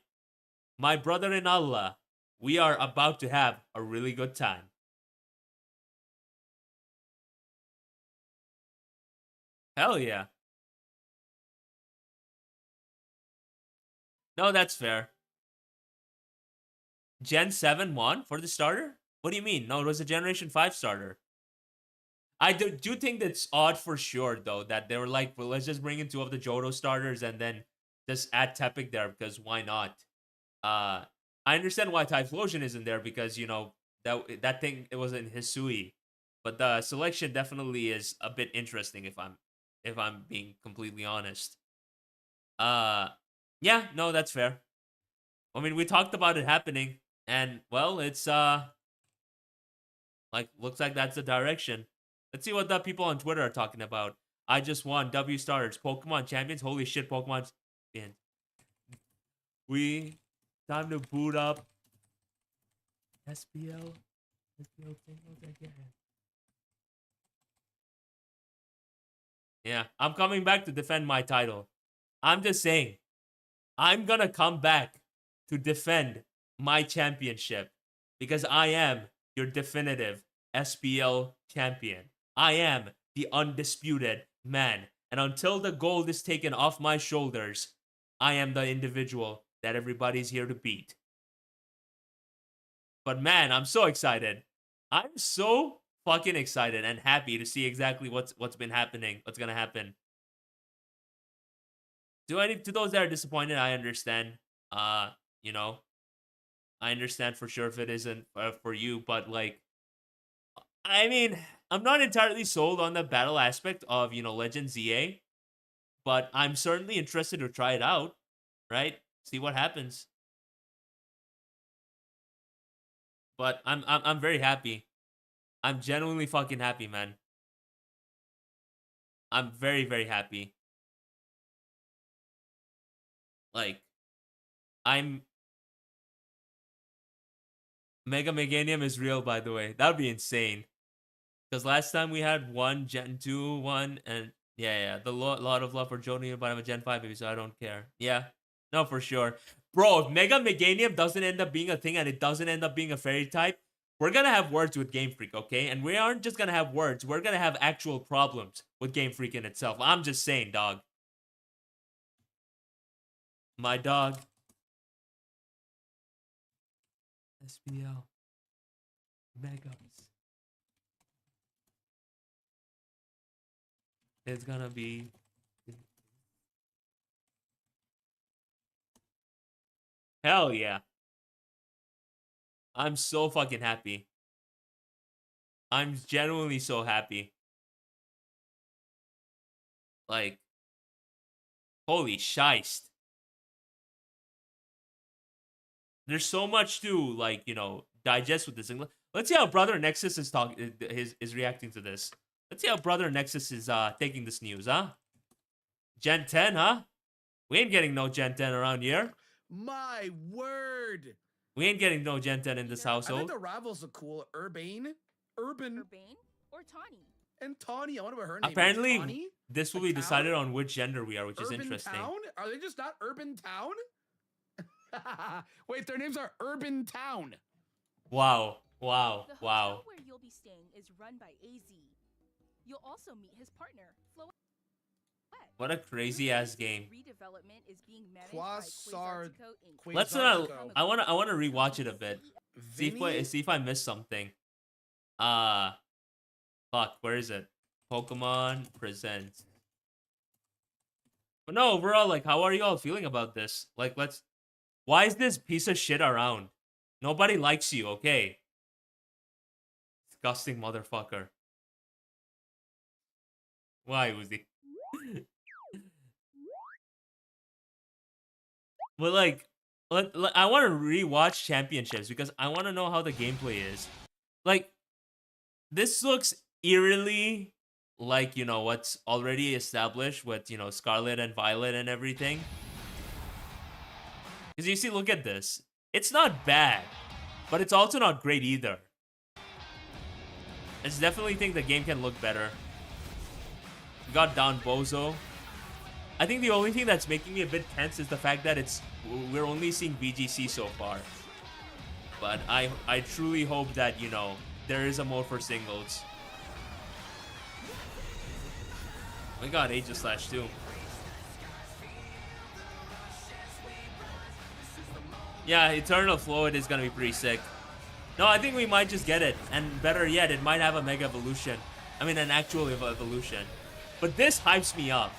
my brother in Allah, we are about to have a really good time. Hell yeah. No, that's fair. Gen 7 won for the starter? What do you mean? No, it was a Generation 5 starter. I do think that's odd for sure, though, that they were like, well, let's just bring in 2 of the Johto starters and then just add Tepic there, because why not? I understand why Typhlosion isn't there, because, you know, that thing, it was in Hisui. But the selection definitely is a bit interesting, if I'm being completely honest. Yeah, no, that's fair. I mean, we talked about it happening, and, well, it's, like, looks like that's the direction. Let's see what the people on Twitter are talking about. I just won W starters, Pokemon champions. Holy shit, Pokemon. Man. Time to boot up SPL singles again. Yeah, I'm coming back to defend my title. I'm just saying, I'm gonna come back to defend my championship, because I am your definitive SPL champion. I am the undisputed man. And until the gold is taken off my shoulders, I am the individual that everybody's here to beat. But man, I'm so excited. I'm so fucking excited and happy to see exactly what's been happening, what's gonna happen. To those that are disappointed, I understand. You know, I understand for sure if it isn't for you, but like, I mean, I'm not entirely sold on the battle aspect of, you know, Legend ZA, but I'm certainly interested to try it out, right? See what happens. But I'm very happy. I'm genuinely fucking happy, man. I'm very, very happy. Like, I'm... Mega Meganium is real, by the way. That would be insane. Because last time we had one Gen 2 one, and yeah, the lot of love for Joni, but I'm a Gen 5 baby, so I don't care. Yeah, no, for sure. Bro, if Mega Meganium doesn't end up being a thing and it doesn't end up being a fairy type, we're gonna have words with Game Freak, okay? And we aren't just gonna have words, we're gonna have actual problems with Game Freak in itself. I'm just saying, dog. My dog. SPL. Megas. It's gonna be... Hell yeah. I'm so fucking happy. I'm genuinely so happy. Like, holy shiest. There's so much to, like, you know, digest with this thing. Let's see how Brother Nexus is reacting to this. Let's see how Brother Nexus is taking this news, huh? Gen 10, huh? We ain't getting no Gen 10 around here. My word. We ain't getting no Gen 10 in this I think household. the rivals are cool. Urban, Urbane or Tawny? and Tawny. I wonder what her name is. Apparently, Tawny? this will A be town? decided on which gender we are, which is Urban interesting. Town? Are they just not Urban Town? Wait, their names are Urban Town. Wow. Wow. The Wow. hotel where you'll be staying is run by AZ. You'll also meet his partner, Flo. What a crazy ass game. Redevelopment is being managed Quasar- by Quasartico Inc. Let's Quasartico. I wanna rewatch it a bit. See Vinny? if I missed something. Fuck, where is it? Pokemon Presents. But no, overall, like, how are you all feeling about this? Like, why is this piece of shit around? Nobody likes you, okay? Disgusting motherfucker. Why, Uzi? But like, I want to rewatch Championships because I want to know how the gameplay is. Like, this looks eerily like, you know, what's already established with, you know, Scarlet and Violet and everything. Because you see, look at this. It's not bad, but it's also not great either. I just definitely think the game can look better. Got down Bozo. I think the only thing that's making me a bit tense is the fact that we're only seeing VGC so far. But I truly hope that, you know, there is a mode for singles. We got Aegis/2. Yeah, Eternal Fluid is gonna be pretty sick. No, I think we might just get it. And better yet, it might have a Mega Evolution. I mean, an actual evolution. But this hypes me up.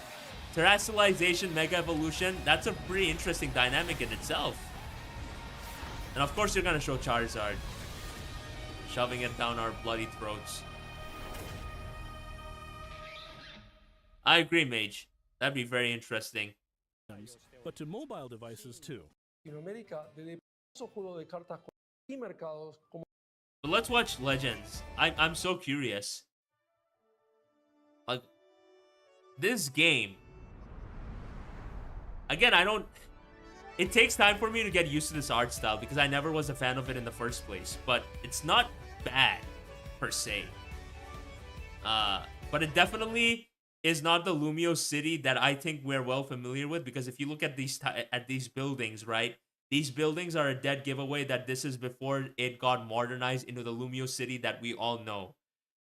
Terrestrialization, Mega Evolution, that's a pretty interesting dynamic in itself. And of course you're gonna show Charizard. Shoving it down our bloody throats. I agree, Mage. That'd be very interesting. But to mobile devices too. Latinoamérica desde esos juegos de cartas y mercados como But let's watch Legends. I'm so curious. Like, this game. Again, it takes time for me to get used to this art style because I never was a fan of it in the first place. But it's not bad, per se. But it definitely is not the Lumio City that I think we're well familiar with, because if you look at these buildings, right? These buildings are a dead giveaway that this is before it got modernized into the Lumio City that we all know.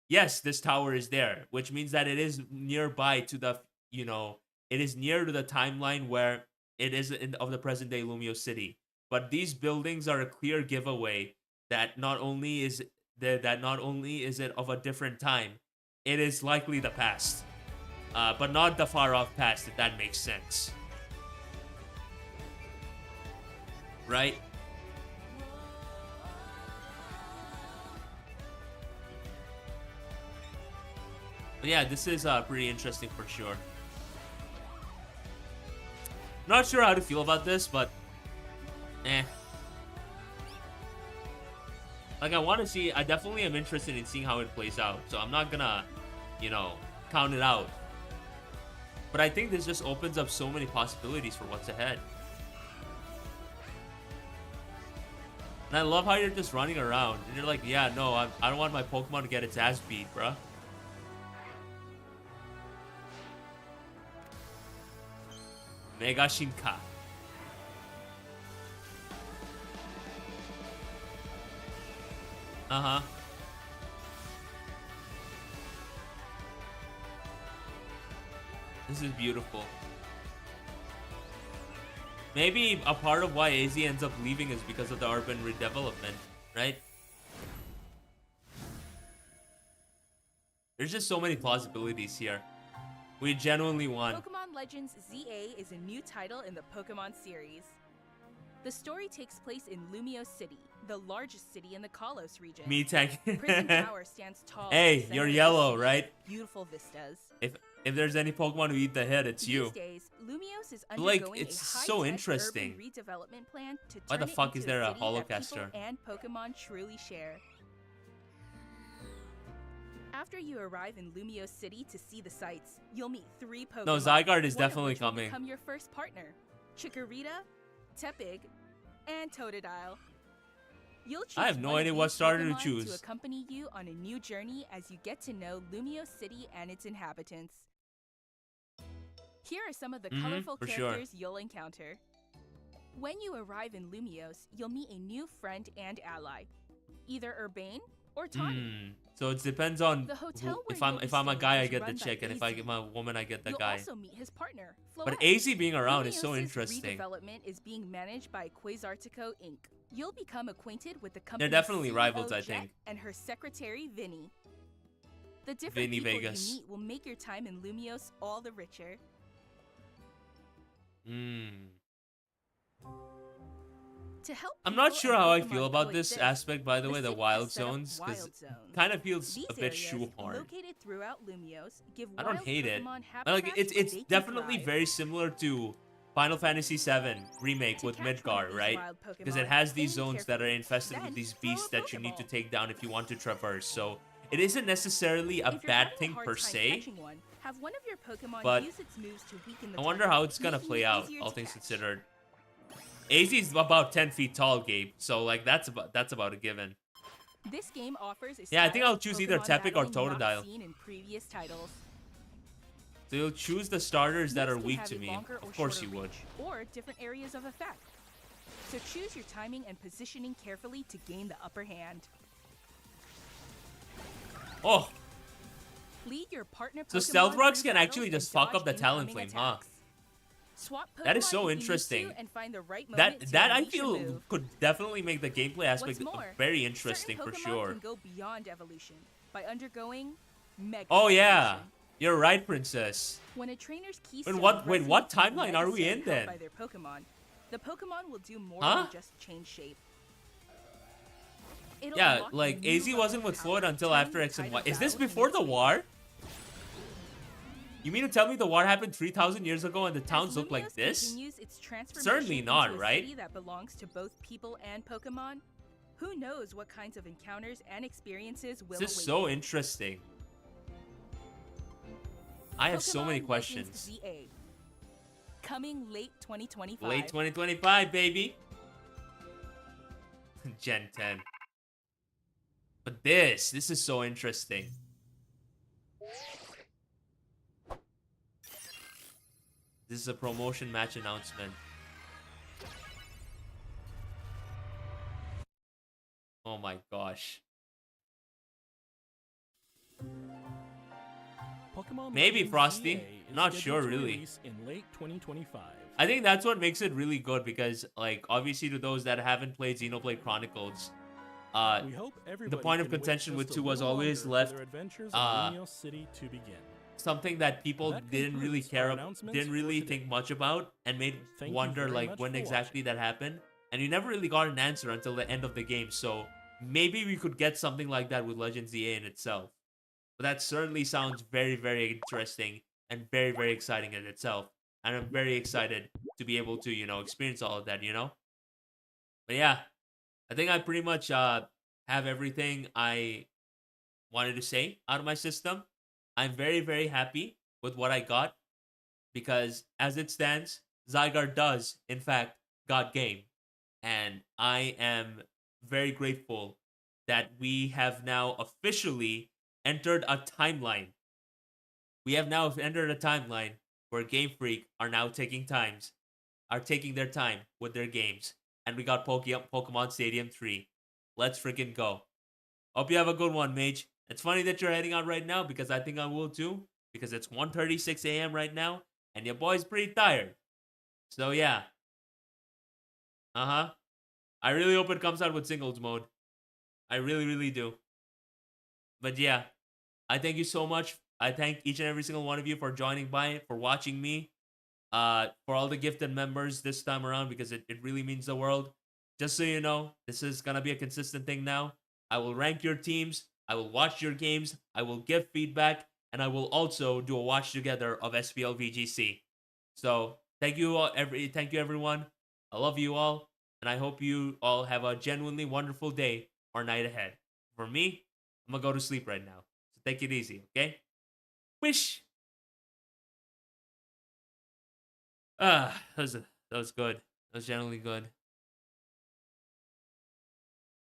Yes, this tower is there, which means that it is nearby to the, you know, it is near to the timeline where it is of the present day Lumio City. But these buildings are a clear giveaway that not only is it of a different time, it is likely the past. But not the far off past, if that makes sense. Right? But yeah, this is pretty interesting for sure. Not sure how to feel about this, but Like, I want to see, I definitely am interested in seeing how it plays out. So I'm not gonna, you know, count it out. But I think this just opens up so many possibilities for what's ahead. And I love how you're just running around. And you're like, yeah, no, I don't want my Pokemon to get its ass beat, bruh. Mega Shinka. Uh-huh. This is beautiful. Maybe a part of why AZ ends up leaving is because of the urban redevelopment, right? There's just so many possibilities here. We genuinely won. Pokemon Legends ZA is a new title in the Pokemon series. The story takes place in Lumio City, the largest city in the Kalos region. Me tag. Prison Tower stands tall. Hey, in the you're center of the yellow, city right? with beautiful vistas. If there's any Pokemon who eat the head, it's you. These days, Lumios is Like, undergoing it's a so high-tech interesting. urban redevelopment plan to Why turn the it fuck into is there a city that holocaster? people and Pokemon truly share. After you arrive in Lumio City to see the sights, you'll meet 3 Pokemon. No, Zygarde is one of definitely which will coming. become your first partner: Chikorita, Tepig, and Totodile. You'll choose I have no one of idea what these starter to Pokemon choose. to accompany you on a new journey as you get to know Lumio City and its inhabitants. Here are some of the colorful for sure. characters you'll encounter. When you arrive in Lumios, you'll meet a new friend and ally, either Urbane or Tawny. So it depends on The hotel who, where if I'm you'll be if I'm a staying guy, I is get the run by chick, and if AZ. I'm a woman, I get the You'll guy. also meet his partner, But Floette. AZ being around is so Lumios's interesting. redevelopment is being managed by Quasartico Inc. You'll become acquainted with the They're company's definitely CEO, rivals, I Jet, think. and her secretary, Vinny. The different Vinny people Vegas. you meet will make your time in Lumios all the richer. To help I'm not people sure and how I Pokemon feel about this coexist, aspect, by the way, the city wild has set up zones, because wild zones. kind of feels These a bit areas, shoehorned. located throughout Lumios, give I don't wild hate it. Pokemon But, like, habitats it's where they can definitely thrive. very similar to Final Fantasy VII remake To with catch one of Midgar, these right? wild Because it Pokemon, has these aim zones that are carefully, infested with then these throw a beasts that you need to Pokeball. take down if you want to traverse. So it isn't necessarily a If you're bad having thing hard per time se. catching one, have one of your Pokemon but use its moves to weaken the I wonder target, how it's gonna making play it out, easier all to things catch. considered. AZ is about 10 feet tall, Gabe. So like that's about a given. This game offers a Yeah, I think style I'll of choose either Pokemon Tepig or battling not Totodile. seen in previous titles. So you'll choose the starters that Moves are can weak have to a me. longer or Of course you shorter would. reach, or different areas of effect. So choose your timing and positioning carefully to gain the upper hand. Oh, Lead your partner So Pokemon stealth rocks through can actually battles just and fuck up dodge the incoming Talonflame, huh? attacks. Swap That is Pokemon so if you need to interesting. and find the right that moment to that I unleash your feel move. could definitely make the gameplay aspect What's more, very interesting certain for Pokemon sure. can go beyond evolution by undergoing Mega Oh yeah, Evolution. you're right, Princess. When a trainer's key Wait, cell what resonates with timeline are we Mega in Cell held then? by their Pokemon, the Pokemon will do more Huh? than just change shape. It'll Yeah, unlock a like new AZ level wasn't of with power, Floyd until turning after the X and tide Y. of Is this battle in before its the favor. war? You mean to tell me the war happened 3,000 years ago and the As towns look like Lumios this? continues its transformation Certainly not, into a right? city that belongs to both people and Pokemon, who knows what kinds of encounters and experiences will This is await so you. interesting. I have so many Pokemon questions. Legends ZA. Coming late 2025. Late 2025, baby. Gen 10. But this is so interesting. This is a promotion match announcement. Oh my gosh. Pokemon Maybe Legends Frosty. ZA is Not scheduled sure, to really. release in late 2025. I think that's what makes it really good because, like, obviously to those that haven't played Xenoblade Chronicles, We hope everybody point of can wait contention with just 2 a was little always longer for left, their adventures uh, in Lumio City to begin. something that people That didn't really concludes care our about, announcements didn't for really today. think much about, and made Thank you wonder very like much when for exactly that happened. And you never really got an answer until the end of the game. So maybe we could get something like that with Legends EA in itself. But that certainly sounds very, very interesting and very, very exciting in itself. And I'm very excited to be able to, experience all of that, But yeah, I think I pretty much have everything I wanted to say out of my system. I'm very, very happy with what I got because as it stands, Zygarde does, in fact, got game. And I am very grateful that we have now officially entered a timeline. We have now entered a timeline where Game Freak are now taking their time with their games. And we got Pokemon Stadium 3. Let's freaking go. Hope you have a good one, Mage. It's funny that you're heading out right now because I think I will too. Because it's 1:36 a.m. right now. And your boy's pretty tired. So yeah. Uh-huh. I really hope it comes out with singles mode. I really, really do. But yeah. I thank you so much. I thank each and every single one of you for joining by, for watching me. For all the gifted members this time around because it really means the world. Just so you know, this is gonna be a consistent thing now. I will rank your teams, I will watch your games, I will give feedback, and I will also do a watch together of SPL VGC. So thank you all, thank you everyone. I love you all, and I hope you all have a genuinely wonderful day or night ahead. For me, I'm gonna go to sleep right now. So take it easy, okay? Wish. That was good. That was generally good.